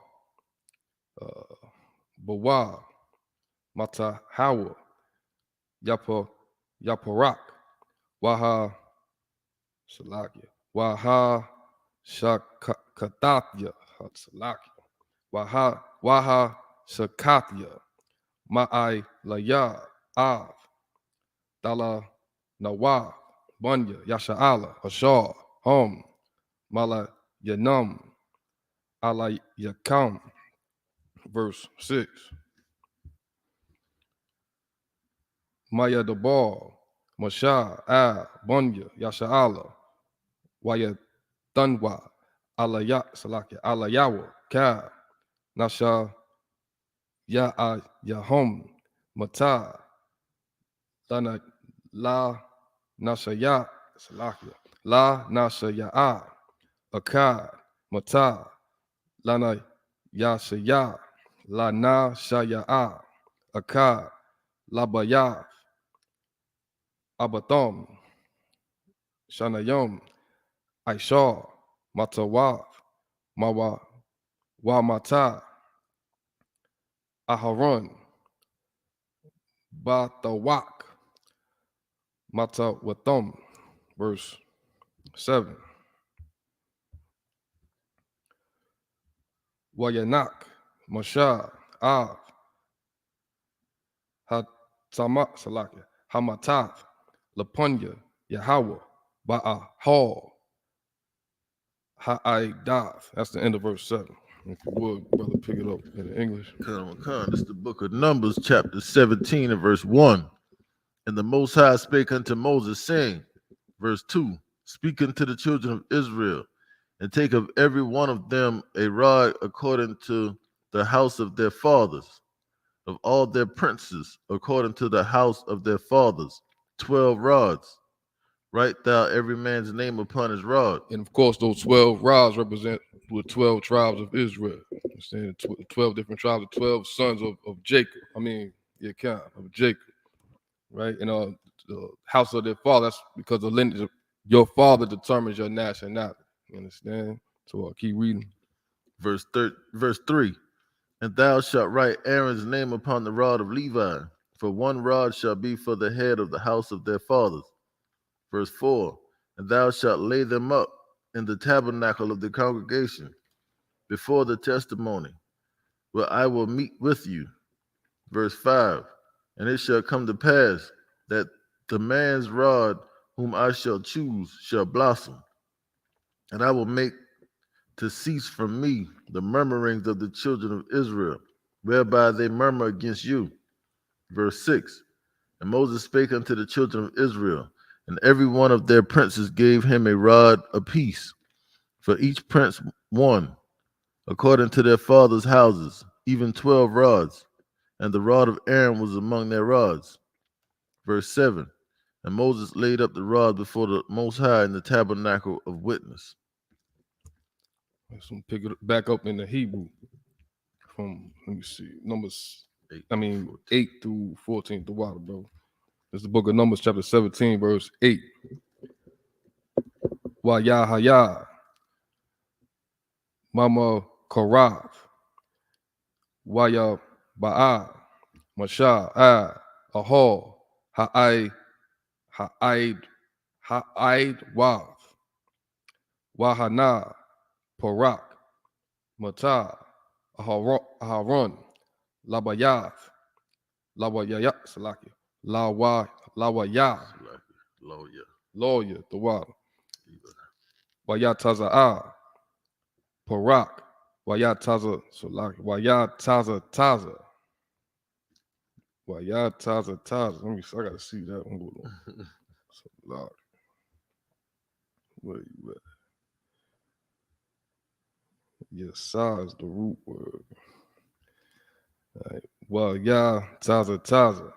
S4: Bawa, Matahawa, Yaparak, Waha Salakia, Waha Shakatatya, Salakia, Waha Shakatya, Ma'ai Laya, Av, Dala Nawa, Bunya, Yasha'ala, Ashar, Hom, Mala Yanam, Ala Yakam. Verse 6. Maya Dabar, Mashah, Bunya, Yasha'ala, Waya Dunwa, Alayawa, Ka, Nasha, Yahom, Mata, Lana, La, Nashaya, Salakia, La, Nashaya, Akkad, Mata, Lana, Yashaya, La, Nashaya, Akkad, Labayath, Abatham, Shanayam, Aishar, Matawath, Wamata, Aharon, Bathawak, Matawatham. Verse 7. Wayanak, Mashah, Av, Salakia, Hamatath, Lapunya, Yahweh, Ba'ahal, Ha'aidath. That's the end of verse 7. If you would, brother, pick it up in English.
S5: This is the book of Numbers, chapter 17 and verse 1. And the Most High spake unto Moses, saying, verse 2, speak unto the children of Israel, and take of every one of them a rod according to the house of their fathers, of all their princes, according to the house of their fathers, 12 rods. Write thou every man's name upon his rod.
S4: And of course, those 12 rods represent the 12 tribes of Israel. I'm saying 12 different tribes, the 12 sons of Jacob. I mean, the account of Jacob, right? And the house of their father, that's because the lineage of your father determines your nationality. You understand? So I'll keep reading.
S5: Verse 3. And thou shalt write Aaron's name upon the rod of Levi, for one rod shall be for the head of the house of their fathers. Verse 4. And thou shalt lay them up in the tabernacle of the congregation, before the testimony, where I will meet with you. Verse 5. And it shall come to pass that the man's rod whom I shall choose shall blossom, and I will make to cease from me the murmurings of the children of Israel, whereby they murmur against you. Verse 6. And Moses spake unto the children of Israel, and every one of their princes gave him a rod apiece, for each prince one, according to their fathers' houses, even 12 rods. And the rod of Aaron was among their rods. Verse 7. And Moses laid up the rod before the Most High in the tabernacle of witness.
S4: Let's pick it back up in the Hebrew from, let me see, Numbers 8 through 14 through water, bro. This is the book of Numbers, chapter 17, verse 8. Wa Yahaya, Mama Korav, Waya Ba'a, Masha, Ahor, Ha'aid, Wav, Wahana, Porak, Mata, Aharon, Labayav, Lawaya, Salaki, Lawaya, lawyer, the water. Wayataza Porak, Wayataza Salaki, Wayataza Taza. Wayataza. Let me see, I gotta see that one. Hold on. Salaki. Where you at? Yes, sa is the root word. All right. Well, Taza. Taza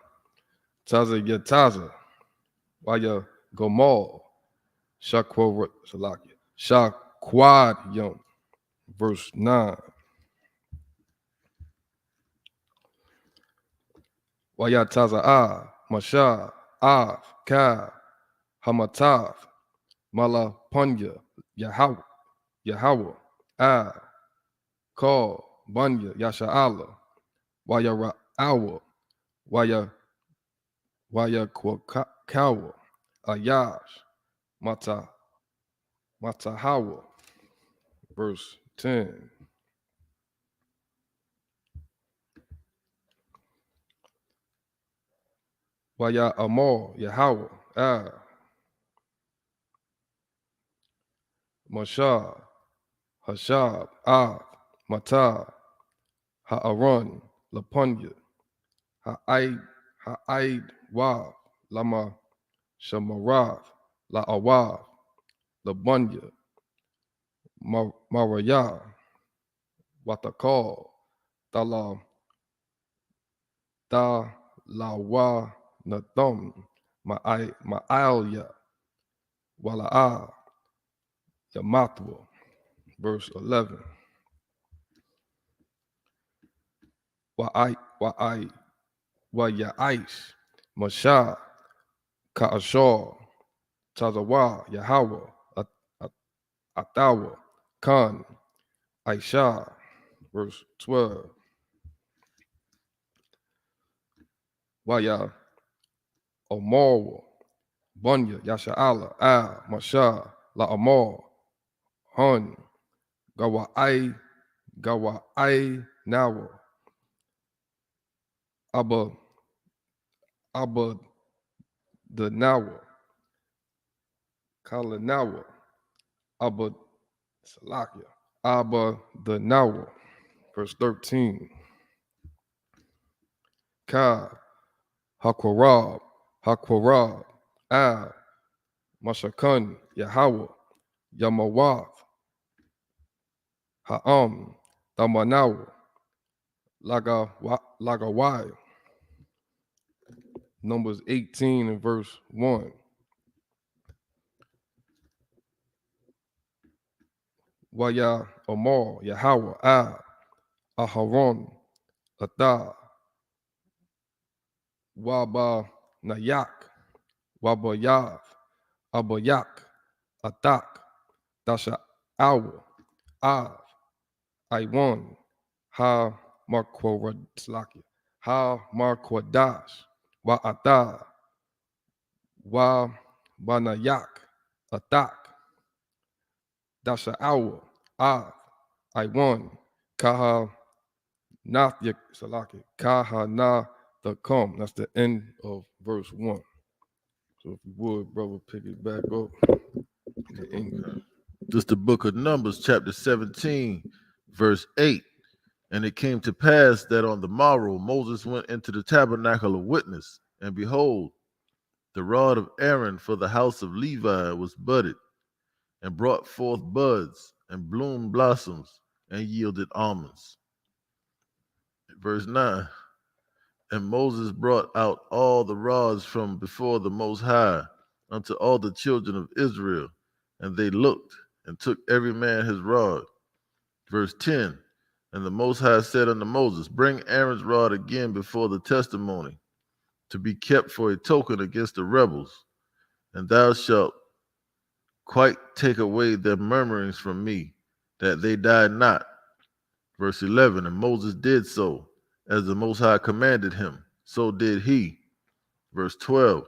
S4: Yataza. Waya Gomal. Shakwa Salaki. Shakwad Yom. Verse 9. Wayataza Masha, Av, Ka, Hamatav, Mala Punya, Yahweh, Ka, Bunya, Yasha'ala, Waya Ra'awa, Waya Kwakawa, Ayash, Matahawa. Verse 10. Waya Amor, Yahweh, Masha, Hashab, Mata, Ha'aron, Lapunya, Ha'aid, Wav, Lama, Shamarav, La'awav, Labunya, Maraya, Watakal, Lawa, Nathum, Ma'alya, Wala'a, Yamathwa. Verse 11. Wa'aish, Masha, Ka'ashar, Tazawa, Yahweh, Atawa, Khan, Aisha. Verse 12. Waya Omorwa, Bunya, Yasha'ala, Masha, La Amor, Hun, Gawa'ai, Nawa, Abba the Nawa, Kala Nawa, Abba Salakia, Abba the Nawa. Verse 13. Ka, Hakwarab, Mashakun, Yahweh, Yamawav, Ha'am, Damanawa, like a wire. Numbers 18 and verse 1. Waya Omar, Yahweh, Aharon, Atah, Waba Nayak, Wabayav, Abayak, Atak, Dasha Awa, Av, Iwan, Ha Markwaradslaki, Ha Markwadash, Wa Atah, Wa Banayak, Atak, Dasha Awa, Av, Iwan, Kaha Nathyak Salaki, Kaha Na the Come. That's the end of verse 1. So if you would, brother, pick it back up.
S5: This is the book of Numbers, chapter 17, verse 8. And it came to pass that on the morrow Moses went into the tabernacle of witness, and behold, the rod of Aaron for the house of Levi was budded, and brought forth buds, and bloomed blossoms, and yielded almonds. Verse 9. And Moses brought out all the rods from before the Most High unto all the children of Israel, and they looked, and took every man his rod. Verse 10. And the Most High said unto Moses, bring Aaron's rod again before the testimony, to be kept for a token against the rebels, and thou shalt quite take away their murmurings from me, that they die not. Verse 11. And Moses did so, as the Most High commanded him, so did he. Verse 12.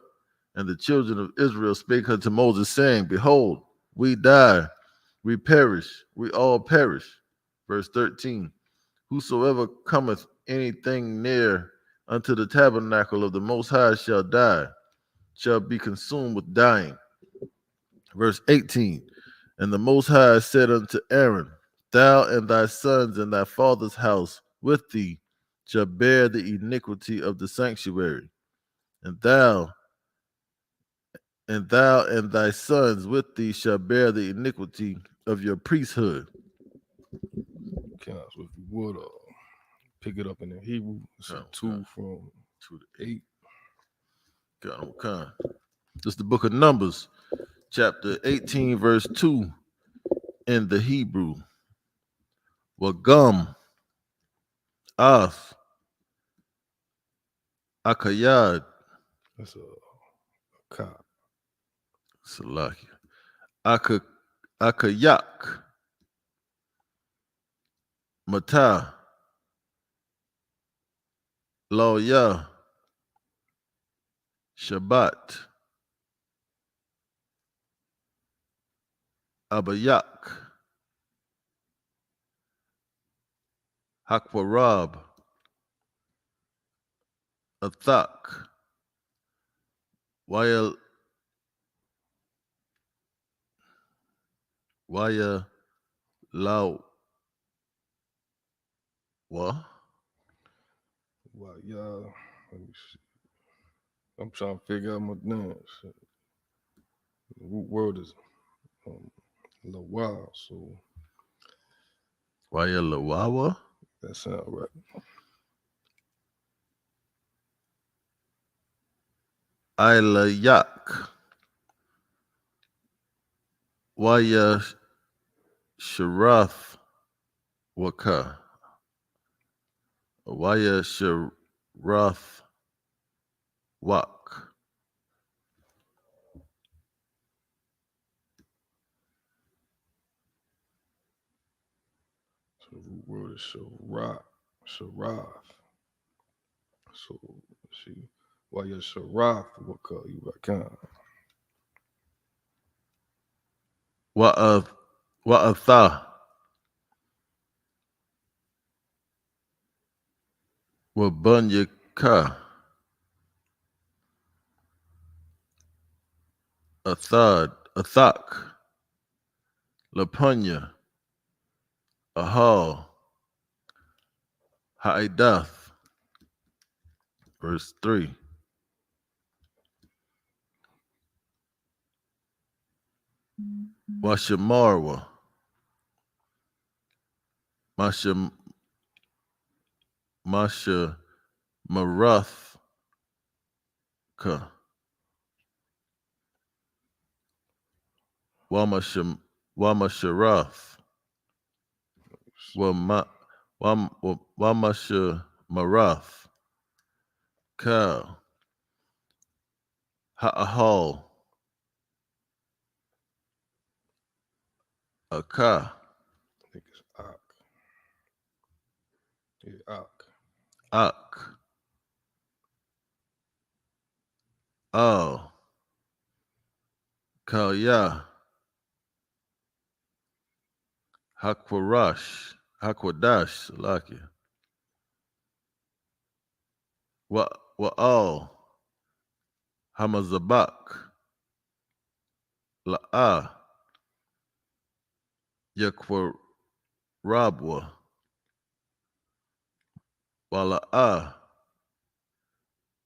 S5: And the children of Israel spake unto Moses, saying, behold, we die, we perish, we all perish. Verse 13. Whosoever cometh anything near unto the tabernacle of the Most High shall die, shall be consumed with dying. Verse 18. And the Most High said unto Aaron, thou and thy sons and thy father's house with thee shall bear the iniquity of the sanctuary, and thou and thy sons with thee shall bear the iniquity of your priesthood.
S4: Okay, so if you would pick it up in the Hebrew, it's 2 from 2 to 8.
S5: This is the book of Numbers, chapter 18, verse 2 in the Hebrew. Wagam, Af, Akayad.
S4: That's a cop.
S5: Salaki. Akayak. Mata. Loya. Shabbat. Abayak. Hakwarab. Athak. Waya Lao. What?
S4: Well, yeah, let me see. I'm trying to figure out my names. The root word is Lawal, so
S5: Waya Lawawa?
S4: that sounds right.
S5: Ilayak. Waya Sharath Waka. Waya Sharath Wak.
S4: So the root word is Sharath. So let's see. Why your Sharath, what color you got?
S5: Wa'atha. Wabunyaka. Athad. Athak. Lapunya. Ahal. Ha'idath. Verse 3. Washamarwa. Masha Marathka. Wamasharath. Wamasha Marath. Ka. Ha'ahal. Aka.
S4: I think it's Ak. Yeah, Ak.
S5: Ak. Al. Kalya. Hakwarash. Hakwadash. Salakia. Wa'al. Hamazabak. La'a. Yakwarabwa. Wala'a.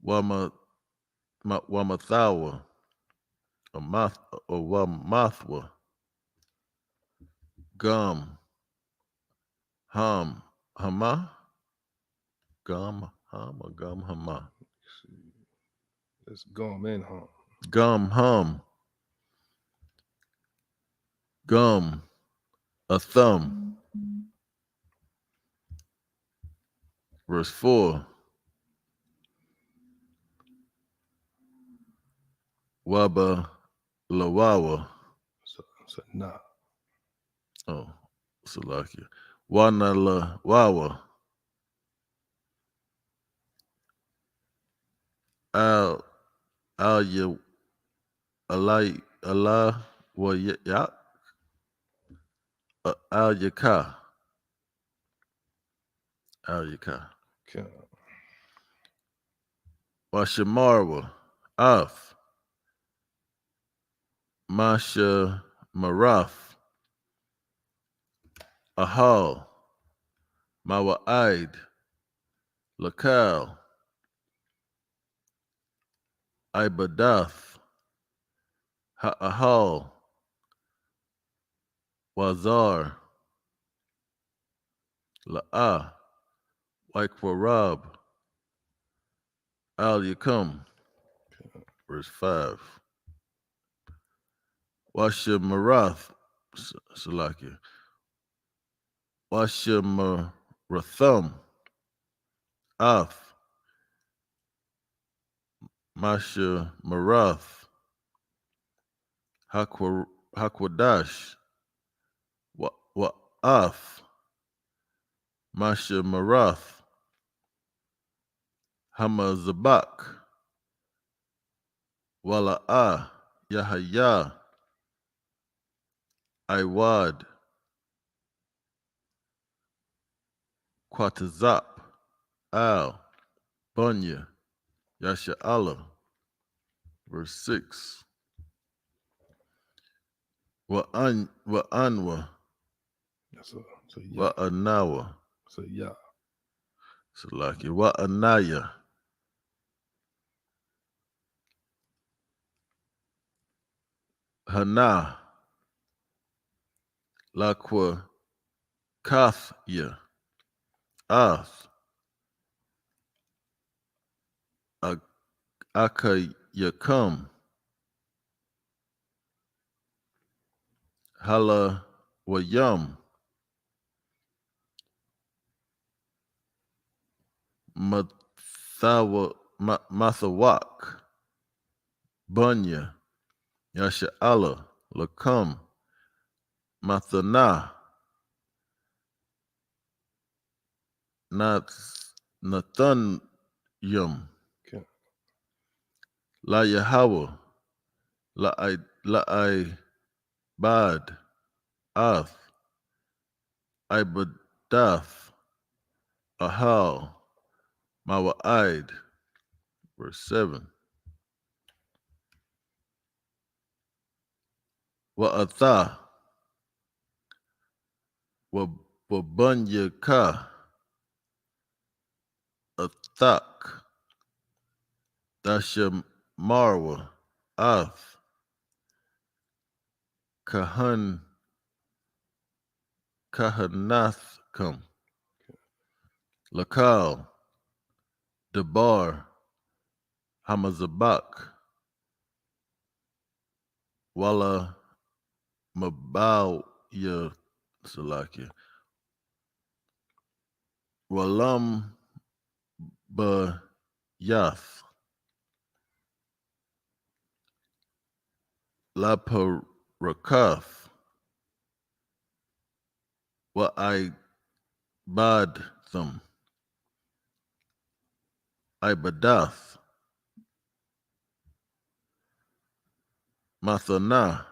S5: Wamathawa. Or Wamathwa. Gum. Hum. Hama. Gum. Hum or gum hama.
S4: It's Gum and Hum.
S5: Gum hum. Gum. A thumb. Verse 4. Waba Lawawa.
S4: So nah.
S5: Oh, Salakia. Wana La Wawa. Al Ya Alai Allah wa Ya Al Yaka. Al Yaka.
S4: Okay.
S5: Washamarwa. Af. Masha Maraf. Ahal. Mawa'id. Lakal. Ibadath. Ha'ahal. Wazar. La'a. Waikwarab. Al Yakum. Verse 5. Washa Marath. Salakia. Washa Marathum. Af. Masha Marath. Hakwadash. Wa'af. Masha Marath. Hamazabak. Wala'a. Yahaya. Iwad. Quatazap. Al. Bunya. Yasha Allah. Verse 6. Wa'anwa.
S4: So yeah.
S5: Wa'anawa.
S4: So yeah.
S5: Salaki. Wa'anaya. Hana. Lakwa. Kathya. Ath. Akayakum. Hala Wayam. Mathawak. Bunya. Yasha Allah. Lakum. Mathana. Nathanyum.
S4: Okay.
S5: La Yahweh. La Bad. Ath. Ibadath. Ahal. Mawa'id. Verse 7. Wa'atha. Wabunya ka. Athak. Dasha Marwa. Ath. Kahanathkum. Lakal. Debar Hamazabak Wala Mabau Ya Salakia Walam Ba Yath Laparakath Wa I Bad Them Ibadath Mathana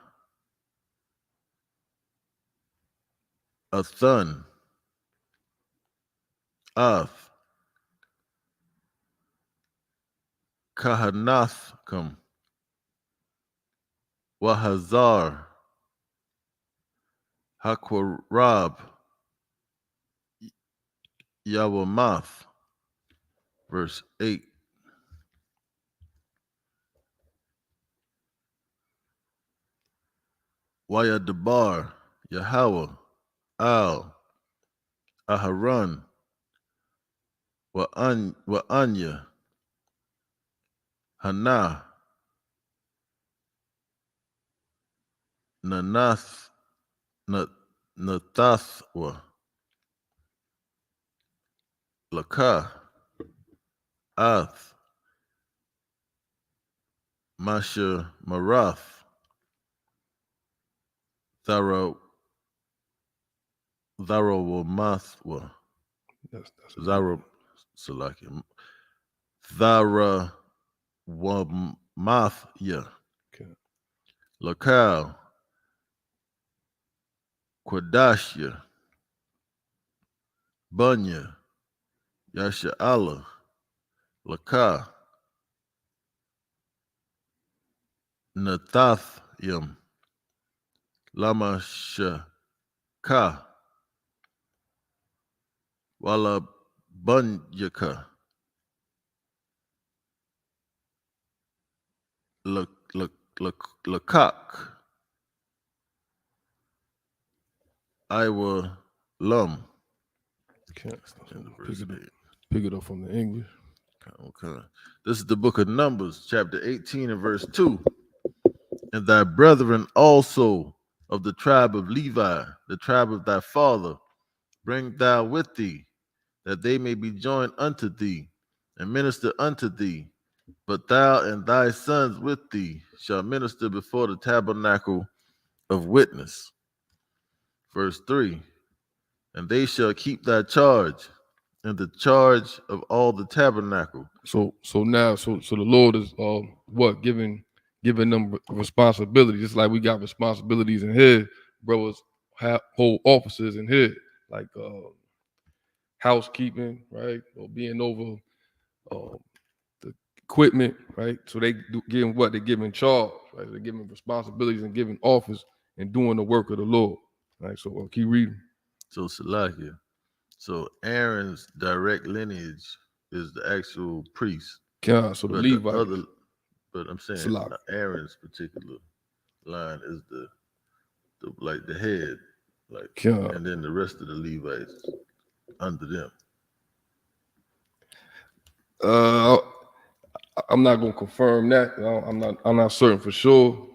S5: Athan Ath Kahanathkum Wahazar Hakwarab Yawamath. Verse 8. Wayadabar Yahweh Al Aharon Wa'anya Hana Nanath Nathathwa Laka Ath Masha Marath Tharawamathwa Zara Salaki Tharawamathya Lakal Quadashya Bunya Yasha'Allah Laka Nathathim Lama Shaka Wala Bunyaka Lakak Iwa Lum.
S4: Pick it up from the English.
S5: Okay. This is the book of Numbers, chapter 18 and verse 2. And thy brethren also of the tribe of Levi, the tribe of thy father, bring thou with thee, that they may be joined unto thee and minister unto thee. But thou and thy sons with thee shall minister before the tabernacle of witness. Verse 3. And they shall keep thy charge and the charge of all the tabernacle.
S4: So the Lord is giving them responsibility, just like we got responsibilities in here. Brothers hold offices in here, like housekeeping, right, or being over the equipment, right. So they they giving charge, right. They're giving responsibilities and giving office and doing the work of the Lord, right. So keep reading.
S5: So Salakia. So Aaron's direct lineage is the actual priest.
S4: So the Levites.
S5: But I'm saying
S4: Salakia.
S5: Aaron's particular line is the head, and then the rest of the Levites under them.
S4: I'm not gonna confirm that. I'm not certain for sure.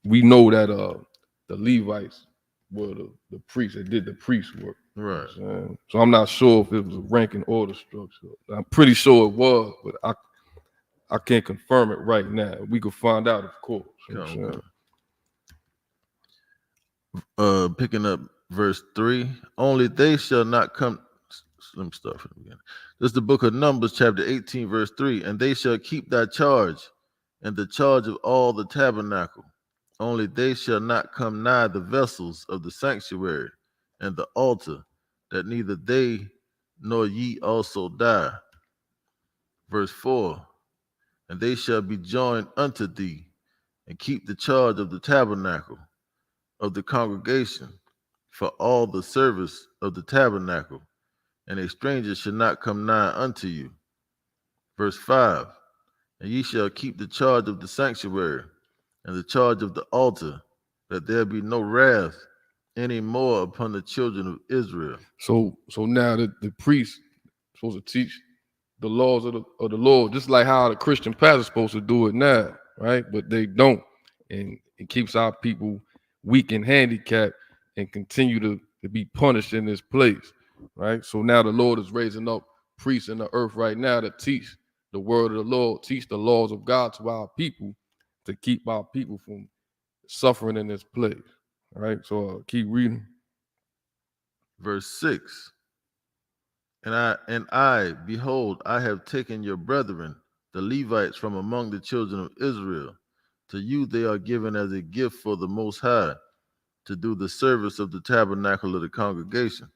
S4: We know that the Levites were the priests that did the priest work.
S5: Right.
S4: You know so I'm not sure if it was a rank and order structure. I'm pretty sure it was, but I can't confirm it right now. We could find out, of course.
S5: Picking up verse 3. Only they shall not come. Let me start from the beginning. This is the book of Numbers, chapter 18, verse 3. And they shall keep thy charge and the charge of all the tabernacle. Only they shall not come nigh the vessels of the sanctuary and the altar, that neither they nor ye also die. Verse 4. And they shall be joined unto thee, and keep the charge of the tabernacle of the congregation for all the service of the tabernacle, and a stranger shall not come nigh unto you. Verse 5. And ye shall keep the charge of the sanctuary and the charge of the altar, that there be no wrath any more upon the children of Israel.
S4: So now the priest supposed to teach the laws of the Lord, just like how the Christian pastor's supposed to do it now, right? But they don't, and it keeps our people weak and handicapped and continue to be punished in this place, right? So now the Lord is raising up priests in the earth right now to teach the word of the Lord, teach the laws of God to our people, to keep our people from suffering in this place. All right, so keep reading.
S5: Verse 6. And I, behold, I have taken your brethren, the Levites, from among the children of Israel. To you they are given as a gift for the Most High, to do the service of the tabernacle of the congregation.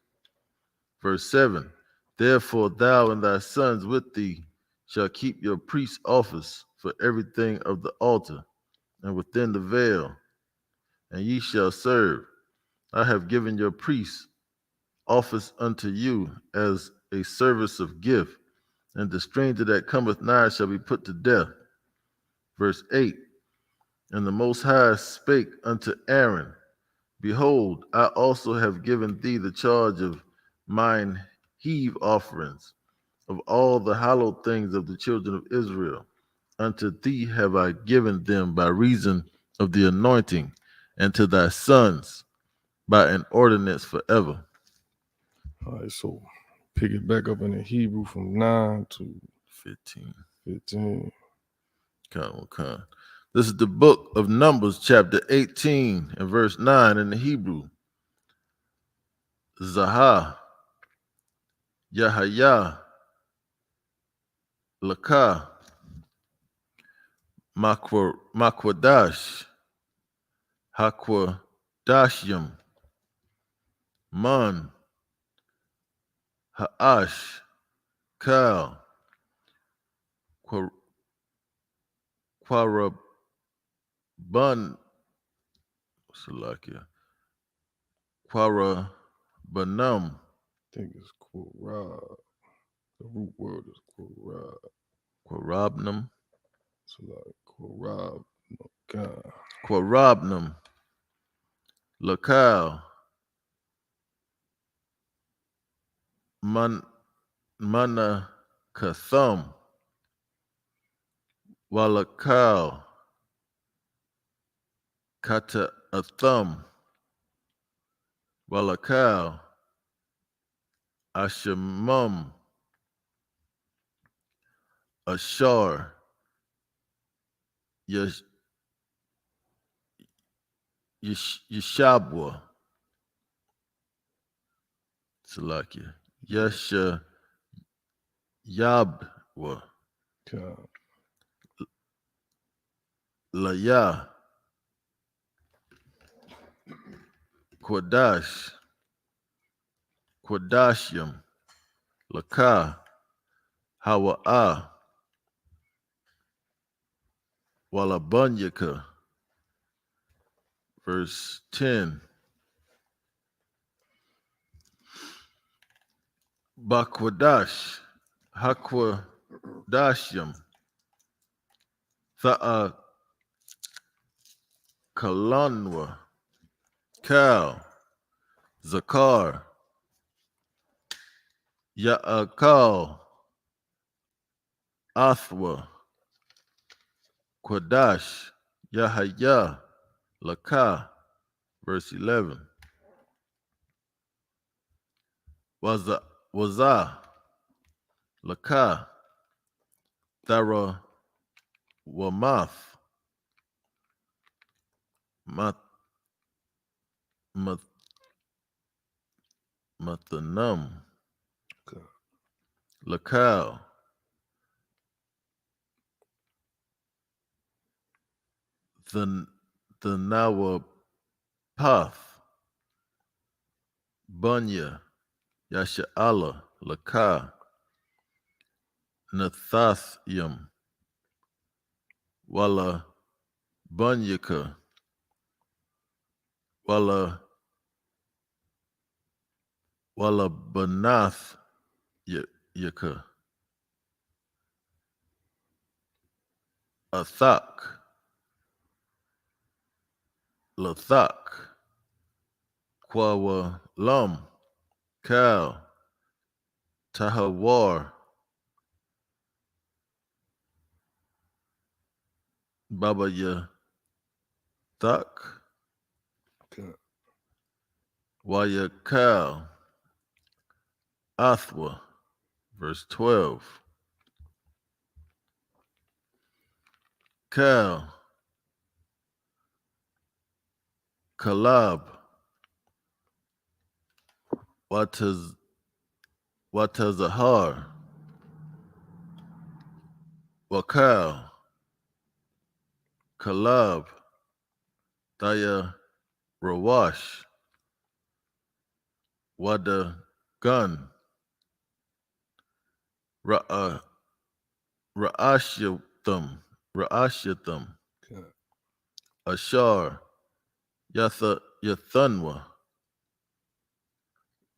S5: Verse 7. Therefore thou and thy sons with thee shall keep your priest's office for everything of the altar, and within the veil, and ye shall serve. I have given your priests office unto you as a service of gift, and the stranger that cometh nigh shall be put to death. Verse 8. And the Most High spake unto Aaron, behold, I also have given thee the charge of mine heave offerings, of all the hallowed things of the children of Israel. Unto thee have I given them by reason of the anointing, and to thy sons by an ordinance forever.
S4: All right, so pick it back up in the Hebrew from 9 to
S5: 15.
S4: 15.
S5: This is the book of Numbers, chapter 18 and verse 9 in the Hebrew. Zahah, Yahaya, Lakah, Makwadash, Hakwadashyam, Man, Ha'ash, Kal, Quaraban, Salakia, Quarabanam.
S4: I think it's Quorab. The root word is Quorab.
S5: Quarabnam.
S4: So like Quorab, God.
S5: Quarabnam, Lakal, Mana Katham, Walakal, Kata Atham, Walakal, Ashamum, Ashar, Yeshabwa, Salakia, Yesha Yabwa,
S4: God.
S5: Laya, Quadash, Quadashyam, Lakah, Hawa'ah, Walabunyaka. Verse 10. Bakwadash, Hakwadashyam, Tha'a Kalanwa, Kal, Zakar, Ya'akal, Athwa, Quadash, Yahaya, Lakah. Verse 11. Wazah, Lakah, Thara, Wamath, Mathanam,
S4: God.
S5: Lakal, the Nawapath, Bunya, Yasha'ala, Lakah, Nathasyam, Wala Bunyaka, Wala Banath Yaka, Athak, Lathak, Kwawa Lum, Kal, Tahawar, Baba Yathak, Wayakal, Athwa, verse 12. Kal, Kalab, Watazahar, Wakal, Kalab, Daya Rawash, Wada Gun, Ra'ashatham, Ashar, Yathunwa,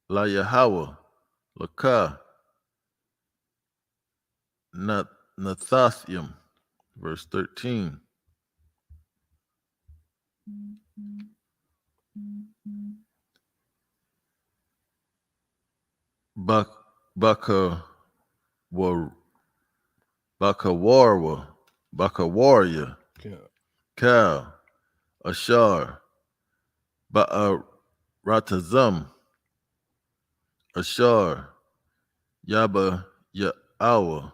S5: La Yahawa, Laka, Nathathium, verse 13. Baka Bakawarya, Kal, Ashar, Ba'aratazam, Ashar, Yaba Ya'awa,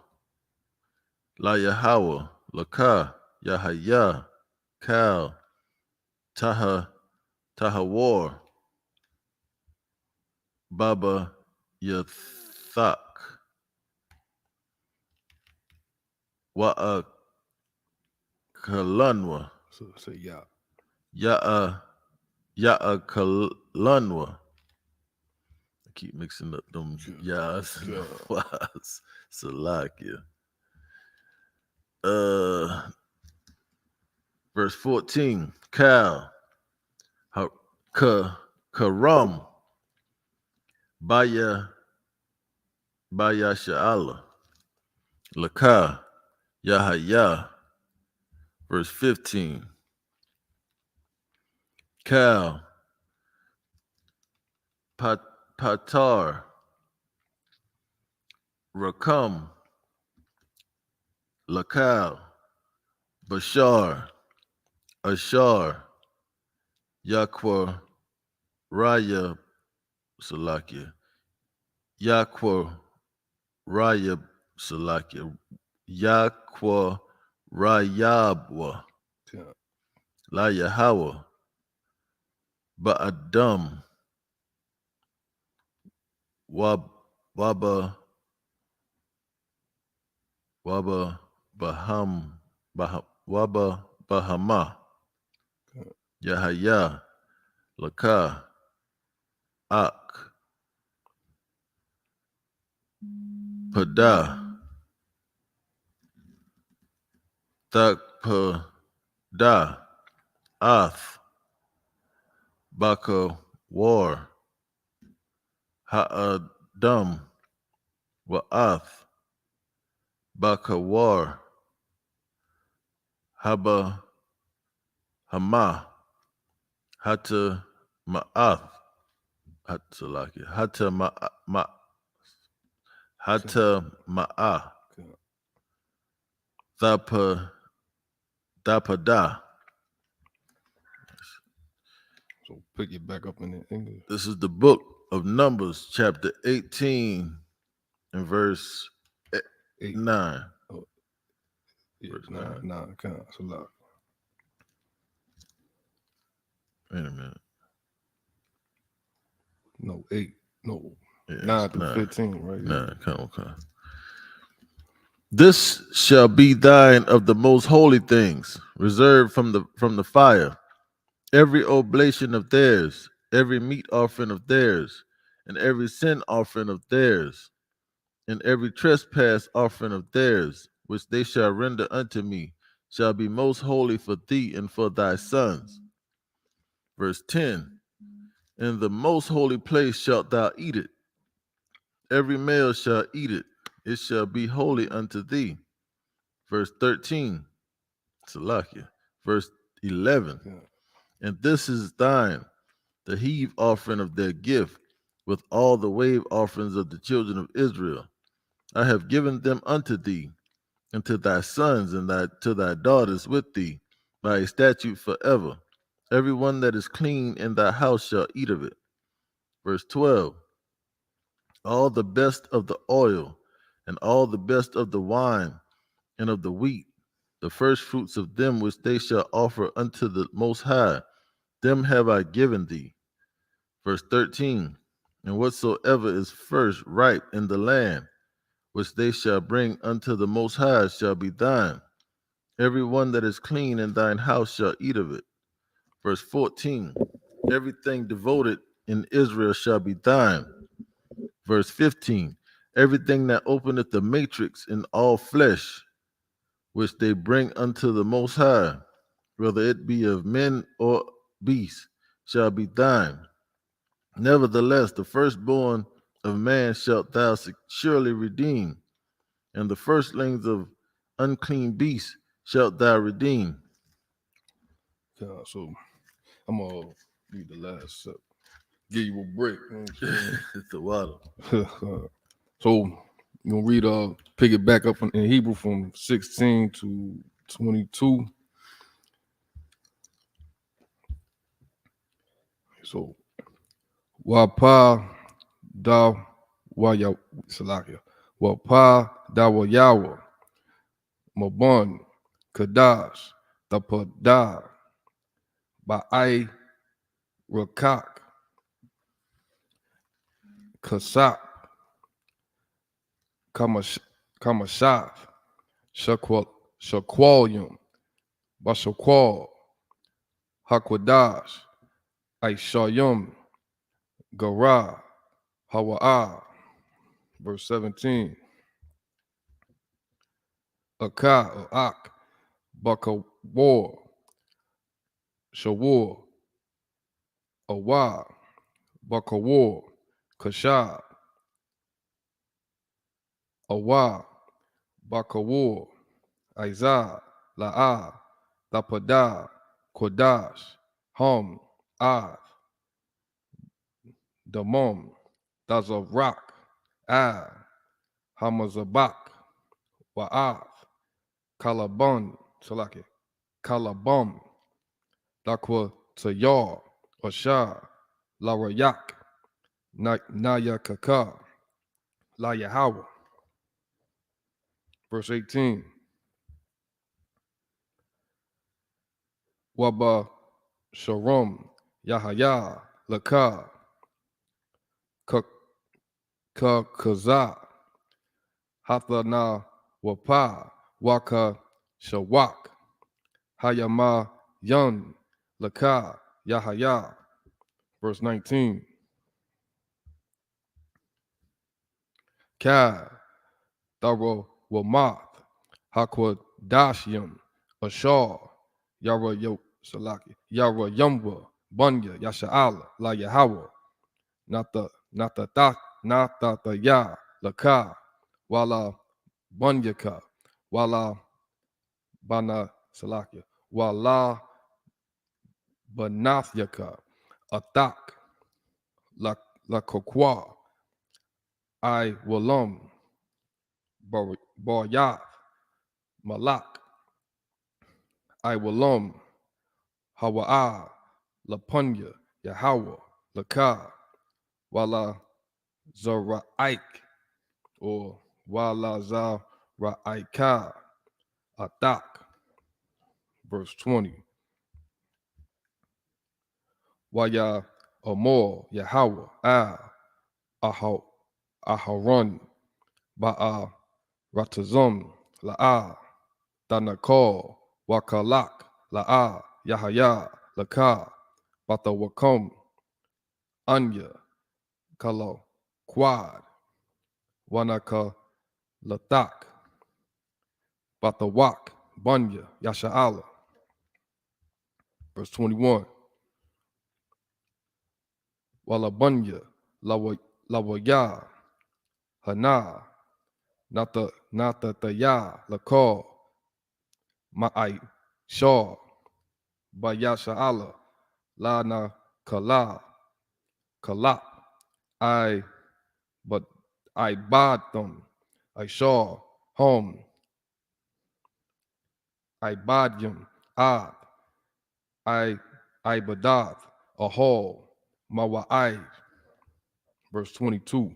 S5: La Yahawa, Laka, Yahaya, Kal, Tahawar, Baba Yathak, Wa'a Kalanwa,
S4: So say yeah.
S5: Ya'a Kalanwa. I keep mixing up them yas and was. Salakia. Verse 14. Kal, Karam, Baya Sha'ala, Laka, Yahaya. Verse 15. Kal, Patar, Rakam, Lakal, Bashar, Ashar, Yakwa, Raya, Salakia, Yakwa, Raya, Salakia, Yakwa, Rayabwa, La Yahawa, Ba'adam, Waba Bahama, Yahaya, Laka, Ak, Pada, Thakpada, Ath, Baka War, Ha'adam, Wa'ath, Baka War, Haba Hama, Hata Ma'ath, Hata Ma'a, Thapada.
S4: So pick it back up in the English.
S5: This is the book of Numbers, chapter 18, and verse 9.
S4: Oh, yeah, verse 9. So loud.
S5: Wait a minute.
S4: No, 8. No.
S5: Yeah,
S4: 9 through 15, right?
S5: 9, come on. This shall be thine of the most holy things, reserved from the fire. Every oblation of theirs, every meat offering of theirs, and every sin offering of theirs, and every trespass offering of theirs, which they shall render unto me, shall be most holy for thee and for thy sons. Verse 10. In the most holy place shalt thou eat it. Every male shall eat it. It shall be holy unto thee. Verse 13. Salakia. Verse 11. Yeah. And this is thine, the heave offering of their gift, with all the wave offerings of the children of Israel. I have given them unto thee. and to thy sons and to thy daughters with thee, by a statute forever. Every one that is clean in thy house shall eat of it. Verse 12. All the best of the oil, and all the best of the wine, and of the wheat, the first fruits of them which they shall offer unto the Most High, them have I given thee. Verse 13. And whatsoever is first ripe in the land, which they shall bring unto the Most High, shall be thine. Every one that is clean in thine house shall eat of it. Verse 14. Everything devoted in Israel shall be thine. Verse 15. Everything that openeth the matrix in all flesh, which they bring unto the Most High, whether it be of men or beasts, shall be thine. Nevertheless, the firstborn of man shalt thou surely redeem, and the firstlings of unclean beasts shalt thou redeem.
S4: So I'm gonna read the last step. Give you a break. You know what I'm saying?
S5: It's the water.
S4: So you're gonna read pick it back up in Hebrew from 16 to 22. So Wapa da Waya Salakia. Wapa da Wayawa Mabon Kadash Tapada Ba'ai Rakak Kasak Kamashaf Shaqualium Bashaqual Hakwadash Aishayum Gara Hawa'a. Verse 17. Aka or Ak Bakawar Shawur Awa Bakawar Kashab Awa Bakawar Aiza La'a Lapada Kodash Hum Av Damom Dazarak Av Hamazabak Wa'av Kalabon Salaki Kalabom Dakwa Tayar Ashar Larayak Naya Kaka La Yahweh. Verse 18. Waba Sharom Yahaya Laka Kaza Hathana Wapa Waka Shawak Hayama Yun Laka Yahaya. Verse 19. Ka Daro Wamath Hakwa Dashyam Ashar Yara Yo Salaki Yara Yumwa Bunya Yasha'ala La Yahweh not the ya Laka Wala Bunyaka Wala Bana Salakia Wala Banathyaka Atak La Kokwa I Walum Baryath Malak I Walum Hawa'a Lapunya Yahweh Laka Wala Zara'ik or Wala Zara'ika Atak. Verse 20. Waya Amor Yahweh Aharon Ba'a Ratazum La'a Danakor Wakalak La'a Yahaya Laka Batawakom Anya Kalo Quad Wanaka Latak Batawak Bunya Yasha'ala. Verse 21. Walabunya Lawaya Hana Nata Ya Lakor Ma'ai Shaw Bayasha'ala Lana Kala Kalap but I bad them I saw home Ibadyam, Ab, Ibadath, Ahol, Mawa'ai. Verse 22.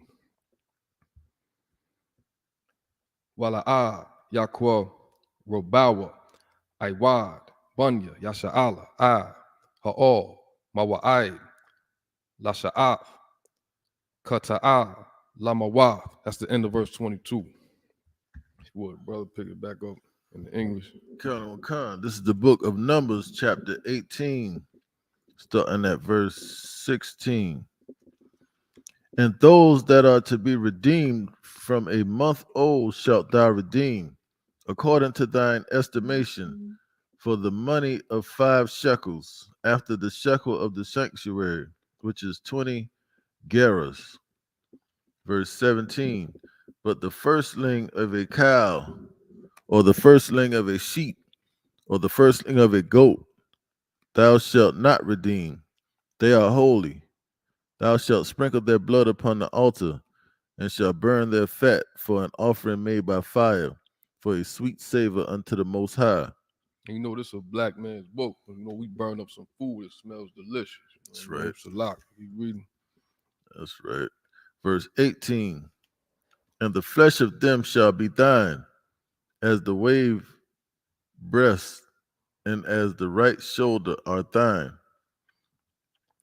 S4: Wala'ah, Yaqua, Robawa, Iwad, Bunya, Yasha'ala, Ha'ol, Mawa'ai, Lasha'af, Kata'ah, Lamawath. That's the end of verse 22. Would brother pick it back up in the English?
S5: Khan. This is the book of Numbers, chapter 18, starting at verse 16. And those that are to be redeemed from a month old shalt thou redeem, according to thine estimation, for the money of 5 shekels, after the shekel of the sanctuary, which is 20 gerahs. Verse 17. But the firstling of a cow, or the firstling of a sheep, or the firstling of a goat, thou shalt not redeem. They are holy. Thou shalt sprinkle their blood upon the altar, and shall burn their fat for an offering made by fire, for a sweet savor unto the Most High.
S4: And you know this is a black man's book. You know we burn up some food that smells delicious.
S5: That's right.
S4: Salak, you reading?
S5: That's right. Verse 18. And the flesh of them shall be thine, as the wave breast and as the right shoulder are thine.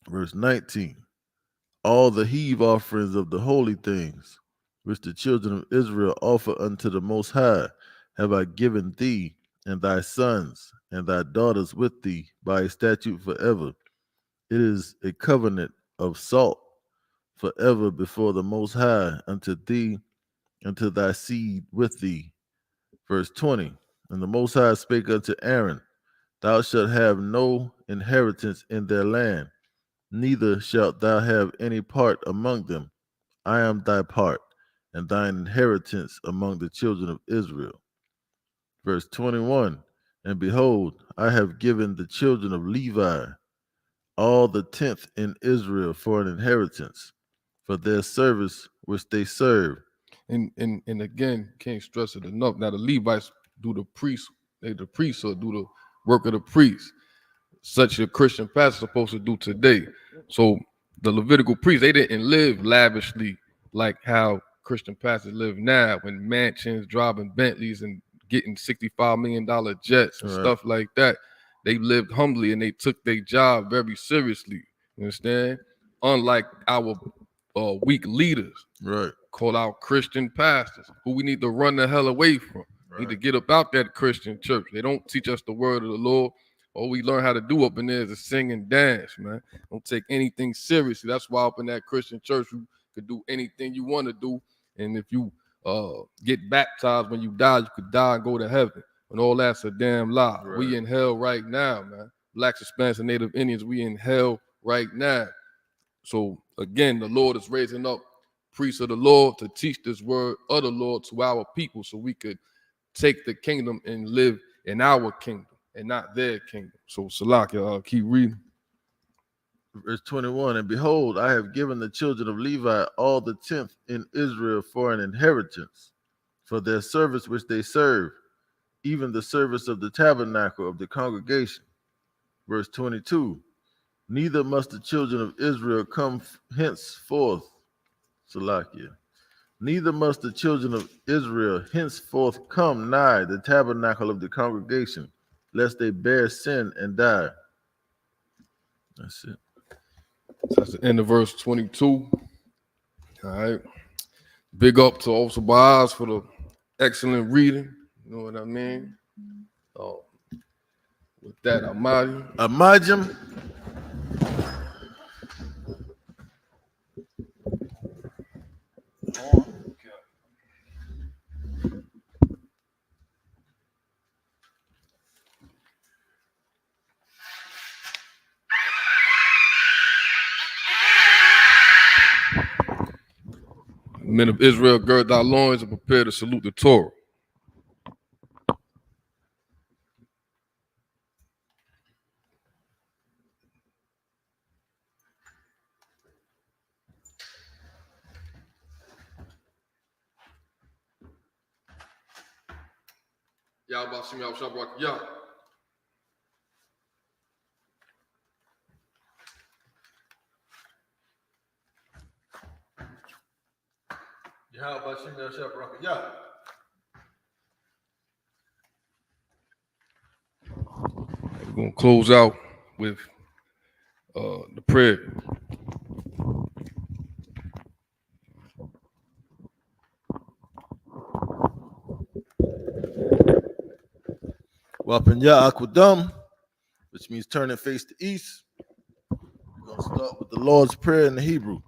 S5: Verse 19. All the heave offerings of the holy things, which the children of Israel offer unto the Most High, have I given thee, and thy sons, and thy daughters with thee, by a statute forever. It is a covenant of salt forever before the Most High unto thee, and to thy seed with thee. Verse 20. And the Most High spake unto Aaron, Thou shalt have no inheritance in their land, neither shalt thou have any part among them. I am thy part, and thine inheritance among the children of Israel. Verse 21. And behold, I have given the children of Levi all the 10th in Israel for an inheritance, for their service which they serve.
S4: And again, can't stress it enough. Now the Levites do the priest, the priesthood do the work of the priest. Such a Christian pastor supposed to do today. So the Levitical priests, they didn't live lavishly like how Christian pastors live now, when mansions, driving Bentleys, and getting $65 million jets and stuff like that. They lived humbly and they took their job very seriously. You understand? Unlike our weak leaders,
S5: Right.
S4: call out Christian pastors who we need to run the hell away from.
S5: Right.
S4: Need to get up out that Christian church. They don't teach us the word of the Lord. All we learn how to do up in there is to sing and dance, man. Don't take anything seriously. That's why up in that Christian church, you could do anything you want to do. And if you get baptized when you die, you could die and go to heaven. And all that's a damn lie.
S5: Right.
S4: We in hell right now, man. Blacks, Hispanics, and Native Indians, we in hell right now. So again, the Lord is raising up priests of the Lord to teach this word of the Lord to our people, so we could take the kingdom and live in our kingdom and not their kingdom. So Salak, keep reading.
S5: Verse 21. And behold, I have given the children of Levi all the 10th in Israel for an inheritance, for their service which they serve, even the service of the tabernacle of the congregation. Verse 22. Neither must the children of Israel come henceforth, Salakia. Neither must the children of Israel henceforth come nigh the tabernacle of the congregation, lest they bear sin and die. That's it.
S4: That's the end of verse 22. All right. Big up to Officer Baaz for the excellent reading. You know what I mean? With that,
S5: Amajim.
S4: Men of Israel, gird thy loins and prepare to salute the Torah. Yahweh Shem Yahweh Shabrak Yah.
S5: Yahweh Shem Yahweh Shabrak Yah.
S4: We're going to close out with the prayer.
S5: Wapen Ya Akwadam, which means turn and face the east. We're going to start with the Lord's Prayer in the Hebrew.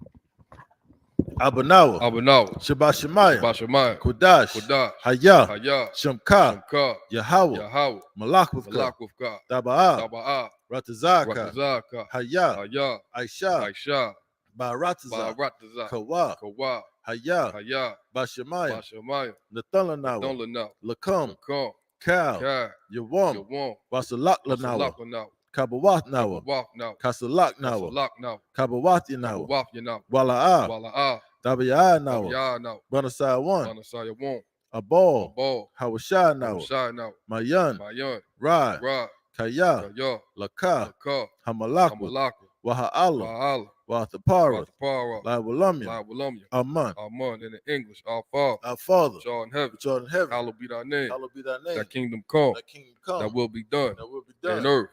S5: Abanawa,
S4: Abanawa,
S5: Shabbat Shemayim,
S4: Bashamayim,
S5: Kodash,
S4: Kodash,
S5: Hayah,
S4: Hayah,
S5: Shemka,
S4: Shemka,
S5: Yahweh,
S4: Yahweh,
S5: Malak with
S4: Malak
S5: God,
S4: with God,
S5: Daba'ah,
S4: Taba'ah,
S5: Ratazaka,
S4: Ratazaka,
S5: Hayah,
S4: Hayah,
S5: Aisha,
S4: Aisha,
S5: Ba'aratazah,
S4: Ba'aratazah,
S5: Kawa,
S4: Kawa,
S5: Hayah,
S4: Hayah,
S5: Bashemayim,
S4: Bashamayim,
S5: Nathalanawa,
S4: Donlanaw,
S5: Lakam,
S4: Lakam,
S5: Kal,
S4: Kai,
S5: Yawam,
S4: Yawam,
S5: Wasalak
S4: Wasalakanaw,
S5: Kabawath Nawa,
S4: Kabawafnaw,
S5: Kasalak Nawa,
S4: Kasalaknaw,
S5: Kabawathi Nawa,
S4: Kabawafyanaw,
S5: Wala'ah,
S4: Wala'ah,
S5: Dabi'ah Nawa,
S4: Tabyanaw,
S5: Banasai 1,
S4: Banasaya Wam,
S5: Abal,
S4: Abal,
S5: Hawashai Nawa,
S4: Shinaw,
S5: Mayan,
S4: Mayan,
S5: Ra,
S4: Ra,
S5: Kaya,
S4: Kaya,
S5: Laka,
S4: Laka,
S5: Hamalakwa,
S4: Hamalaka,
S5: Waha'ala,
S4: Ba'ala,
S5: Wathapara,
S4: Watapara,
S5: Laiwalamya,
S4: Laiwalamya,
S5: Aman,
S4: Aman, in the English, our Father,
S5: our Father,
S4: which art in heaven,
S5: which art in heaven,
S4: hallowed be thy name,
S5: hallowed be thy name,
S4: thy kingdom come,
S5: thy kingdom come,
S4: thy will be done,
S5: thy will be done
S4: in earth,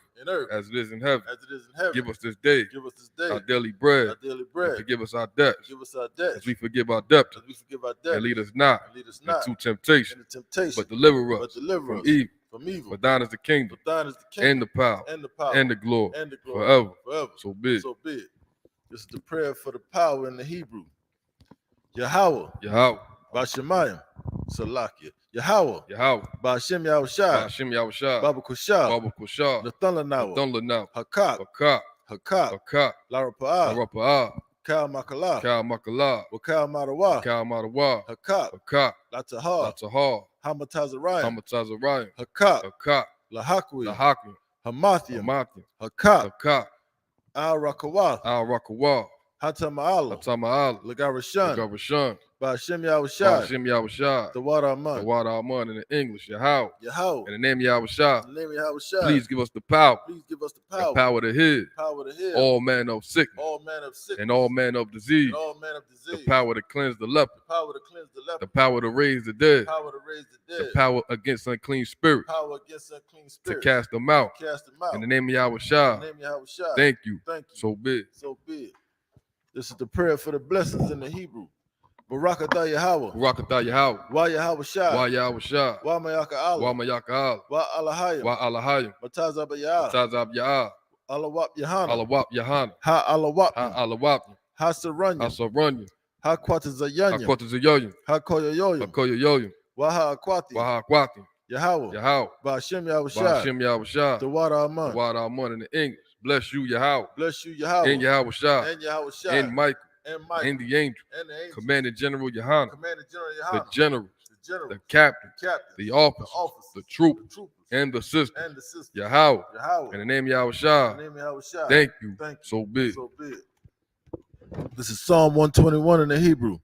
S5: as
S4: as it is in heaven.
S5: it is in heaven.
S4: Give us this day
S5: Give us this day
S4: our daily bread,
S5: our daily
S4: and
S5: bread.
S4: forgive us our debts,
S5: Forgive us our debts
S4: as we forgive our debtors,
S5: as we forgive our debts.
S4: and lead us not
S5: And lead us not
S4: into temptation,
S5: into temptation,
S4: but deliver us
S5: but deliver
S4: from
S5: us
S4: evil.
S5: from evil.
S4: For thine is the kingdom,
S5: For thine is the kingdom
S4: and the power,
S5: and the power
S4: and the glory,
S5: and the glory
S4: forever.
S5: forever.
S4: So be it.
S5: So be it. This is the prayer for the power in the Hebrew. Yahweh,
S4: Yahweh,
S5: Bashemayim, Salakia. Yahweh,
S4: Yahweh,
S5: Bashem Yahushai,
S4: Ba'ashem Yahushua,
S5: Baba Kushah,
S4: Baba Kushah,
S5: Nathalanawa,
S4: Thunlanaw,
S5: Hakak,
S4: Hakak,
S5: Hakak,
S4: Hakak,
S5: Larapa'ah,
S4: Larapa'ah,
S5: Kal Makalah,
S4: Kal Makalah,
S5: Wakal Marawa,
S4: Kal Marawa,
S5: Hakak,
S4: Hakak,
S5: Latahar,
S4: Latahar,
S5: Hamatazarayim,
S4: Hamatazarayim,
S5: Hakak,
S4: Hakak,
S5: Lahakwi,
S4: Lahakim,
S5: Hamathiam,
S4: Hamathim,
S5: Hakak,
S4: Hakak,
S5: Al Rakawath,
S4: Al Rakawa,
S5: Hatama'ala,
S4: Hatama'al,
S5: Lagarashan,
S4: Lagarashan,
S5: Bashem Yahushai,
S4: Ba'ashem Yahushua,
S5: the water
S4: the
S5: Aman,
S4: water Aman in the English, Yahweh,
S5: Yahweh,
S4: in the name of Yahushua,
S5: in the name of Yahushai,
S4: please give us the power,
S5: please give us the
S4: the
S5: power,
S4: power to heal
S5: power to heal
S4: all manner of sickness
S5: all man of sickness
S4: and all manner of disease,
S5: and all man of
S4: the
S5: disease,
S4: power to cleanse the leper,
S5: the power to cleanse the leper,
S4: the power to raise the dead,
S5: power to raise the
S4: the
S5: dead,
S4: power against unclean spirits,
S5: power against unclean
S4: to
S5: spirits,
S4: cast them out.
S5: cast them out.
S4: In the name of
S5: In
S4: Yahushua,
S5: the name of Yahushai,
S4: thank you.
S5: thank you.
S4: So be it.
S5: So be it. This is the prayer for the blessings in the Hebrew. Barakatah Yahweh,
S4: Barakatah Yahweh,
S5: Wa Yahushai,
S4: Wa Yahushua,
S5: Wa Mayaka
S4: Wa
S5: Allah,
S4: Mayaka'al,
S5: Wa Alahayim,
S4: Wa Alahayim,
S5: Matazab Yah,
S4: Tazab Ya'ah,
S5: Alawap Yahana,
S4: Alawap Yahana,
S5: Ha Alawap,
S4: Ha Alawap,
S5: Ha Saranya,
S4: Asaranya,
S5: Ha Kwatazayanya,
S4: Akwatazayoyim,
S5: Ha Koyoyoyim,
S4: Akoyoyoyim,
S5: Wa Ha Akwati,
S4: Waha Akwati,
S5: Yahweh,
S4: Yahweh,
S5: Bashem Yahushai,
S4: Ba'ashem Yahushua,
S5: the water
S4: the
S5: Aman.
S4: water Aman in the English. Bless you, Yahweh,
S5: Bless you, Yahweh,
S4: and Yahushua,
S5: and Yahushai,
S4: and Michael,
S5: and Michael,
S4: and the angel,
S5: and the angels,
S4: Commanding General Yahana,
S5: Commander General
S4: the
S5: Yahana,
S4: generals,
S5: the generals,
S4: the captains,
S5: the captains,
S4: the officers, the troopers, and the sisters.
S5: and the sisters.
S4: Yahweh,
S5: Yahweh,
S4: in the name of
S5: in
S4: Yahushua,
S5: the name of Yahushai,
S4: thank you.
S5: thank you.
S4: So be it.
S5: So be it. This is Psalm 121 in the Hebrew.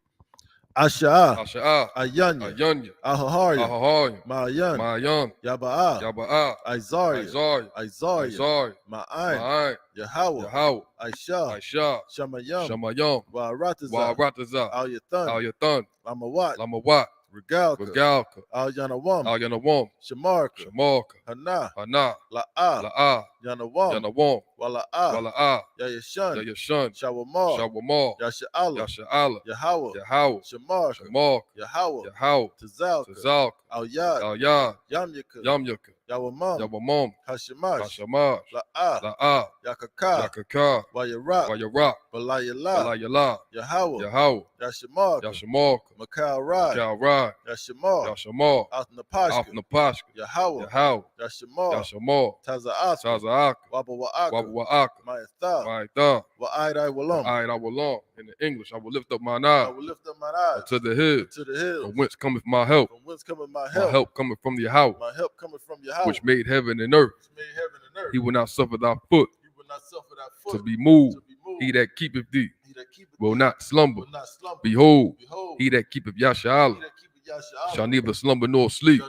S5: Asha'ah,
S4: Asha'ah,
S5: Ayanya,
S4: Ayanya,
S5: Ahahariah,
S4: Ahahariah,
S5: Ma'ayan,
S4: Ma'ayan,
S5: Yaba'ah,
S4: Yaba'ah,
S5: Isariah,
S4: Isaiah,
S5: Isariah,
S4: Isaiah,
S5: Ma'ain,
S4: Ma'ayin,
S5: Yahweh,
S4: Yahweh,
S5: Aisha,
S4: Aisha,
S5: Shamayam,
S4: Shamayam,
S5: Wa'aratazah,
S4: Wa'aratazah,
S5: Al-Yathan,
S4: Al-Yathan,
S5: Lamawat,
S4: Lamawat,
S5: Regalka,
S4: Regalka,
S5: Al-Yanawam,
S4: Al-Yanawam,
S5: Shamarka,
S4: Shamarka,
S5: Hana,
S4: Hana,
S5: La'ah,
S4: La'ah,
S5: Yanawam,
S4: Yanawam,
S5: Wala'ah,
S4: Wala'ah,
S5: Yayashan,
S4: Yayashan,
S5: Shawamar,
S4: Shawamar,
S5: Yasha'ala,
S4: Yasha'ala,
S5: Yahweh,
S4: Yahweh,
S5: Shamarka,
S4: Shamarka,
S5: Yahweh,
S4: Yahweh,
S5: Tazalka,
S4: Tazalka,
S5: Al-Yad,
S4: Al-Yad,
S5: Yamyaka,
S4: Yamyaka,
S5: Yawamam,
S4: Yawamam,
S5: Hashemash,
S4: Hashamash,
S5: La'ah,
S4: La'ah,
S5: Yakaka,
S4: Yakaka,
S5: Wayarak,
S4: Wayarak,
S5: Balayala,
S4: Balayala,
S5: Yahweh,
S4: Yahweh,
S5: Yashamarka,
S4: Yashamarka,
S5: Makal Rai,
S4: Kalrai,
S5: Yashamar,
S4: Yashamar,
S5: Athnapashka,
S4: Alphnapashka,
S5: Yahweh,
S4: Yahweh,
S5: Yashamar,
S4: Yashamar,
S5: Taza'aka,
S4: Taza'aka,
S5: Wabawa'aka,
S4: Wabawa'aka,
S5: Ma'atha,
S4: Ma'itha,
S5: Wa'idai Walam.
S4: I will long. In the English, I will lift up mine
S5: I
S4: eye
S5: will lift up my eyes
S4: unto the hills,
S5: to the hills.
S4: from whence cometh my help.
S5: From whence cometh my
S4: My
S5: help?
S4: help cometh from Yahweh,
S5: My help cometh from Yahweh,
S4: which made heaven and earth.
S5: which made heaven and earth.
S4: He will not suffer thy foot
S5: He will not suffer thy foot
S4: to be moved.
S5: to be moved.
S4: He that keepeth thee
S5: He that keepeth
S4: will
S5: thee
S4: not slumber.
S5: will not slumber.
S4: Behold,
S5: Behold,
S4: he that keepeth
S5: he
S4: Yasha'ala
S5: that keepeth
S4: shall neither slumber nor sleep.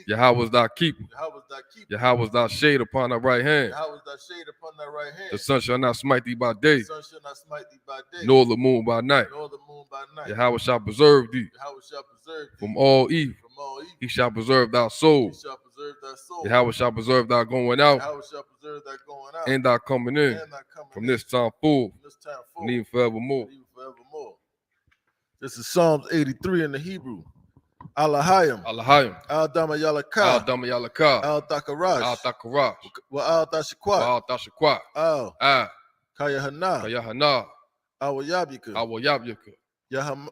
S4: Yahweh is thy keeper. Yahweh is thy shade upon thy right hand. The sun shall not smite thee by day, nor the moon by night. Yahweh shall preserve thee from all evil. He shall preserve thy soul. Yahweh shall preserve thy going out and thy coming in from this time forward, and even forevermore.
S5: This is Psalms 83 in the Hebrew. Alahayim.
S4: Alahayim.
S5: Al Dama Yalaka.
S4: Al Dama Yalaka.
S5: Al Takarash.
S4: Al Takarash.
S5: Wa Al Tashakwat.
S4: Al Tashakwat.
S5: Al
S4: Al
S5: Kayahana.
S4: Kayahana.
S5: Awayabika.
S4: Awayabyaka.
S5: Yahama.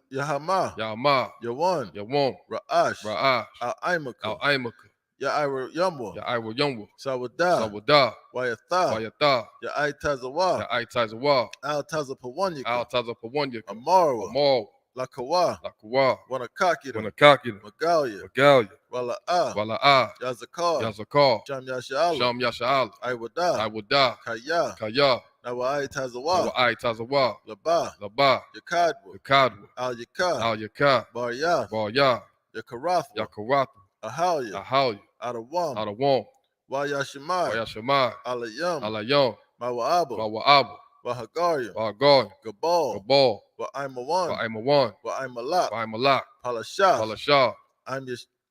S4: Yahama.
S5: Yawan.
S4: Yawon.
S5: Ra'ash.
S4: Ra'ash.
S5: Al Aimaka.
S4: Al Aimaka.
S5: Ya'ira Yamwa.
S4: Ya'ira Yumwa.
S5: Sawada.
S4: Sawada.
S5: Wayatha.
S4: Wayatha.
S5: Ya'ai Tazawa.
S4: Ya'ai Tazawa.
S5: Al Tazapawanyaka.
S4: Al Tazapawanyaka.
S5: Amarwa.
S4: Amarwa.
S5: Lakawa.
S4: Lakawa.
S5: Wanakakida.
S4: Wanakakida.
S5: Magalia.
S4: Magalia.
S5: Wala'a.
S4: Wala'a.
S5: Yazakar.
S4: Yazakar.
S5: Sham Yasha'ala.
S4: Sham Yasha'ala.
S5: Iwada.
S4: Iwada.
S5: Kaya.
S4: Kaya.
S5: Nawa'ai Tazawa.
S4: Nawa'ai Tazawa.
S5: Laba.
S4: Laba.
S5: Yakadwa.
S4: Yakadwa.
S5: Al Yaka.
S4: Al Yaka.
S5: Barya.
S4: Barya.
S5: Yakarathwa.
S4: Yakarathwa.
S5: Ahalya.
S4: Ahalya.
S5: Adawam.
S4: Adawam.
S5: Wayashimai.
S4: Wayashimai.
S5: Alayam.
S4: Alayam.
S5: Mawa'aba.
S4: Mawa'aba.
S5: Wahagaria.
S4: Wahagaria.
S5: Gabal.
S4: Gabal.
S5: Wa'aimawan.
S4: Wa'aimawan.
S5: Wa'aimalak.
S4: Wa'aimalak.
S5: Palashah.
S4: Palashah.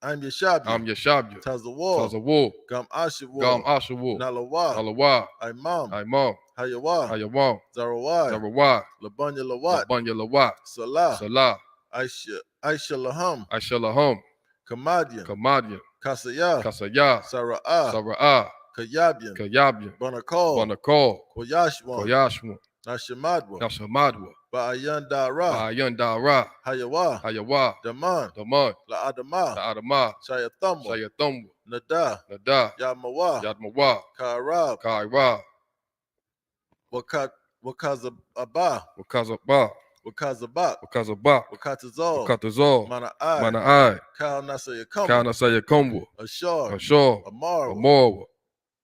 S5: I'm Yashabya.
S4: I'm Yashabya.
S5: Tazawal.
S4: Tazawal.
S5: Gam Ashawal.
S4: Gam Ashawal.
S5: Nalawa.
S4: Nalawa.
S5: Imam.
S4: Imam.
S5: Hayawa.
S4: Hayawam.
S5: Zarawai.
S4: Zarawai.
S5: Labanya Lawat.
S4: Labanya Lawat.
S5: Salah.
S4: Salah.
S5: Aisha Laham.
S4: Aisha Laham.
S5: Kamadian.
S4: Kamadian.
S5: Kasaya.
S4: Kasaya.
S5: Sara'ah.
S4: Sara'ah.
S5: Kayabian.
S4: Kayabian.
S5: Banakal.
S4: Banakal.
S5: Koyashwan.
S4: Koyashwan.
S5: Nashamadwa.
S4: Nashamadwa.
S5: Ba'ayan Dara.
S4: Ba'ayan Dara.
S5: Hayawa.
S4: Hayawa.
S5: Daman.
S4: Daman.
S5: La'adama.
S4: La'adama.
S5: Shayatamwa.
S4: Shayatamwa.
S5: Nada.
S4: Nada.
S5: Yadmawa.
S4: Yadmawa.
S5: Kairab.
S4: Kairab.
S5: Wakazabah.
S4: Wakazabah.
S5: Wakazabat.
S4: Wakazabah.
S5: Wakatazal.
S4: Wakatazal.
S5: Mana'ai.
S4: Mana'ai.
S5: Kal Nasayakamwa.
S4: Kana Sayakamwa.
S5: Ashar.
S4: Ashar.
S5: Amarwa.
S4: Amarwa.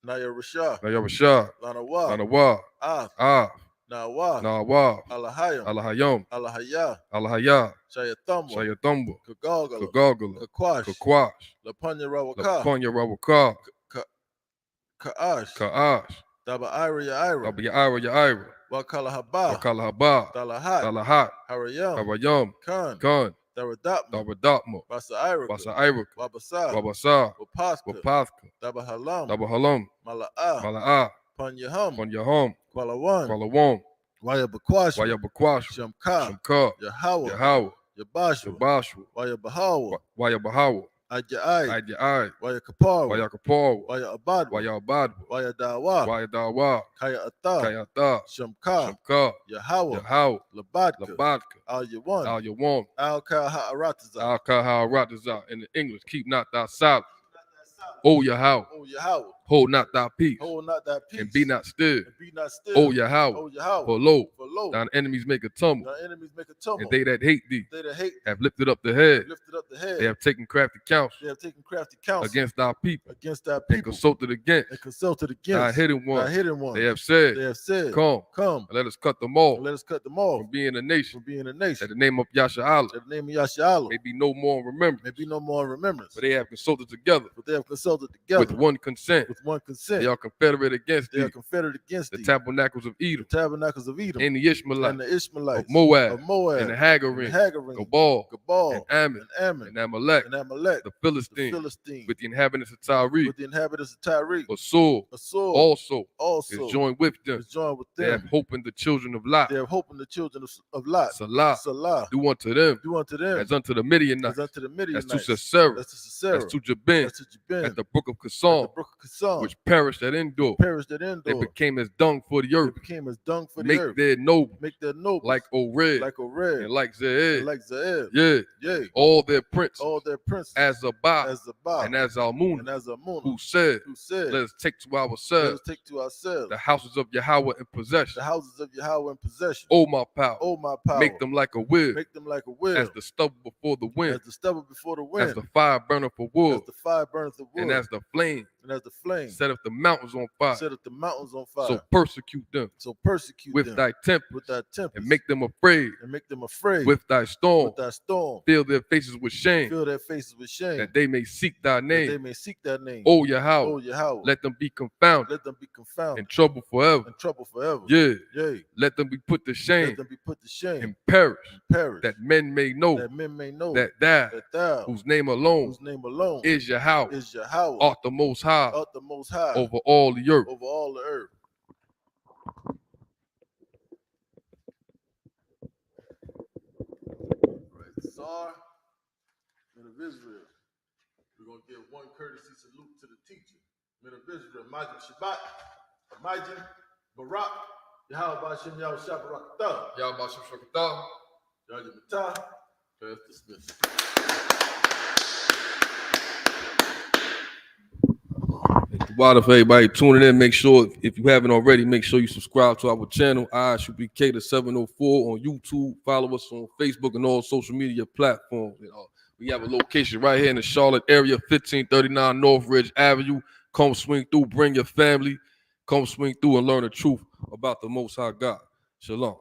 S5: Nayarashah.
S4: Nayarashah.
S5: Lanawa.
S4: Lanawa.
S5: Ah. Nawa.
S4: Nawa.
S5: Alahayam.
S4: Alahayam.
S5: Alahaya.
S4: Alahaya.
S5: Shayatamwa.
S4: Shayatamwa.
S5: Kagagala.
S4: Kagagala.
S5: Kakwash.
S4: Kakwash.
S5: Lapanya Rawaka.
S4: Lapanya Rawaka.
S5: Ka'ash.
S4: Ka'ash.
S5: Daba Ira Yaira.
S4: Yaira Yaira.
S5: Wakalahabah.
S4: Wakalahabah.
S5: Dalahat.
S4: Dalahat.
S5: Harayam.
S4: Harayam.
S5: Khan.
S4: Khan.
S5: Daradapma.
S4: Daradapma.
S5: Basa Iraka.
S4: Basa Iraka.
S5: Wabasa.
S4: Wabasa.
S5: Wapaska.
S4: Wapaska.
S5: Daba Halam.
S4: Daba Halam.
S5: Mala'a.
S4: Mala'a.
S5: Panyaham.
S4: Panyaham.
S5: Kwalawan.
S4: Kwalawan.
S5: Wayabakwash.
S4: Wayabakwash.
S5: Shamka.
S4: Shamka.
S5: Yahawa.
S4: Yahawa.
S5: Yabashwa.
S4: Yabashwa.
S5: Wayabahawa.
S4: Wayabahawa.
S5: Aja'ai.
S4: Aja'ai.
S5: Wayakapawa.
S4: Wayakapawa.
S5: Wayabadwa.
S4: Wayabadwa.
S5: Wayadawa.
S4: Wayadawa.
S5: Kaya'ata.
S4: Kayata.
S5: Shamka.
S4: Shamka.
S5: Yahawa.
S4: Yahawa.
S5: Labadka.
S4: Labadka.
S5: Al-Yawan.
S4: Al-Yawan.
S5: Al-Kaha'arataza.
S4: Al-Kaha'arataza. In the English, keep not thy silence. O Yahweh.
S5: O Yahweh.
S4: Hold not thy peace.
S5: Hold not thy peace.
S4: And be not still.
S5: And be not still.
S4: O Yahweh.
S5: O Yahweh.
S4: For lo,
S5: For
S4: thine enemies make a tumble.
S5: thy enemies make a tumble.
S4: And they that hate thee
S5: They that hate
S4: have lifted up the head.
S5: lifted up the head.
S4: They have taken crafty counsel
S5: They have taken crafty counsel
S4: against thy people.
S5: against thy
S4: And
S5: people.
S4: consulted against
S5: And consulted
S4: thy
S5: against
S4: hidden
S5: thy
S4: one.
S5: hidden one.
S4: They have said,
S5: They have said,
S4: Come,
S5: Come,
S4: and let us cut them off
S5: and let us cut them off
S4: from being a nation.
S5: from being a
S4: That
S5: nation.
S4: the name of Yasha'Allah
S5: That the name of Yasha'Allah
S4: may be no more in remembrance.
S5: may be no more in remembrance.
S4: For they have consulted together
S5: But they have consulted together
S4: with one consent.
S5: with one consent.
S4: They are confederate against
S5: They are
S4: thee,
S5: confederate against
S4: the
S5: thee,
S4: tabernacles of
S5: the
S4: Edom,
S5: tabernacles of Edom,
S4: and the Ishmaelites,
S5: and the Ishmaelites,
S4: of Moab,
S5: of Moab,
S4: and the
S5: and
S4: Hagarim,
S5: the Hagarim,
S4: Gabal,
S5: Gabal,
S4: and Ammon,
S5: and Ammon,
S4: and Amalek,
S5: and Amalek,
S4: the
S5: the
S4: Philistines,
S5: Philistines,
S4: with the inhabitants of Tyre,
S5: with the inhabitants of Tyre.
S4: Asur,
S5: Asur
S4: also
S5: also
S4: is joined with them.
S5: is joined with
S4: They have
S5: them.
S4: hope in the children of Lot.
S5: They have hope in the children of Lot.
S4: Salah,
S5: Salah.
S4: do unto them
S5: Do unto them
S4: as unto the Midianites,
S5: as unto the
S4: as
S5: Midianites.
S4: to Sisera,
S5: As to Sisera.
S4: as to Jabin,
S5: As to Jabin.
S4: at the brook of
S5: At the
S4: Kasam,
S5: brook of Kasam.
S4: which perished at Endor.
S5: Perished at
S4: They
S5: Endor.
S4: became as dung for the
S5: They
S4: earth.
S5: became as dung for the
S4: Make
S5: earth.
S4: their noble
S5: Make their nobles
S4: like Ored
S5: like Ored
S4: and like Zeed.
S5: and like Zaeb.
S4: Yeah,
S5: Yea,
S4: all their princes
S5: all their princes
S4: as Zabah
S5: as Zabah
S4: and as Almun,
S5: and as Amunah,
S4: who said,
S5: who said,
S4: let us take to
S5: Let
S4: ourselves
S5: us take to ourselves
S4: the houses of Yahweh in possession.
S5: the houses of Yahweh in possession.
S4: O my power,
S5: Oh, my power.
S4: make them like a wheel,
S5: Make them like a wheel.
S4: as the stubble before the wind,
S5: As the stubble before the wind.
S4: as the fire burner for
S5: As
S4: wood,
S5: the fire burneth the wood.
S4: and as the flame
S5: And as the flame
S4: setteth the mountains on fire.
S5: setteth the mountains on fire.
S4: So persecute them
S5: So persecute
S4: with
S5: them
S4: thy tempest,
S5: with thy tempest,
S4: and make them afraid
S5: and make them afraid
S4: with thy storm.
S5: with thy storm.
S4: Fill their faces with shame,
S5: Fill their faces with shame,
S4: that they may seek thy
S5: that they
S4: name.
S5: may seek thy name.
S4: O Yahweh,
S5: O Yahweh,
S4: let them be confounded
S5: let them be confounded
S4: and trouble forever.
S5: and trouble forever.
S4: Yeah,
S5: Yea,
S4: let them be put to
S5: let
S4: shame
S5: them be put to shame
S4: and perish,
S5: and perish,
S4: that men may know
S5: that men may know
S4: that thou,
S5: that thou,
S4: whose name alone
S5: whose name alone
S4: is Yahweh,
S5: is Yahweh,
S4: art the most high
S5: art the most high
S4: over all the earth.
S5: over all the earth. Right, Tsar, men of Israel. We're gonna give one courtesy salute to the teacher. Men of Israel, Majid Shabbat, Majid Barak, Yahweh Bashem Yahweh Shabbat,
S4: Yahweh Bashem Shakatah.
S5: Yahweh Matah, class dismissed.
S4: Water for everybody tuning in. Make sure, if you haven't already, make sure you subscribe to our channel, ISUPK to 704 on YouTube. Follow us on Facebook and all social media platforms. We have a location right here in the Charlotte area, 1539 North Ridge Avenue. Come swing through, bring your family. Come swing through and learn the truth about the Most High God. Shalom.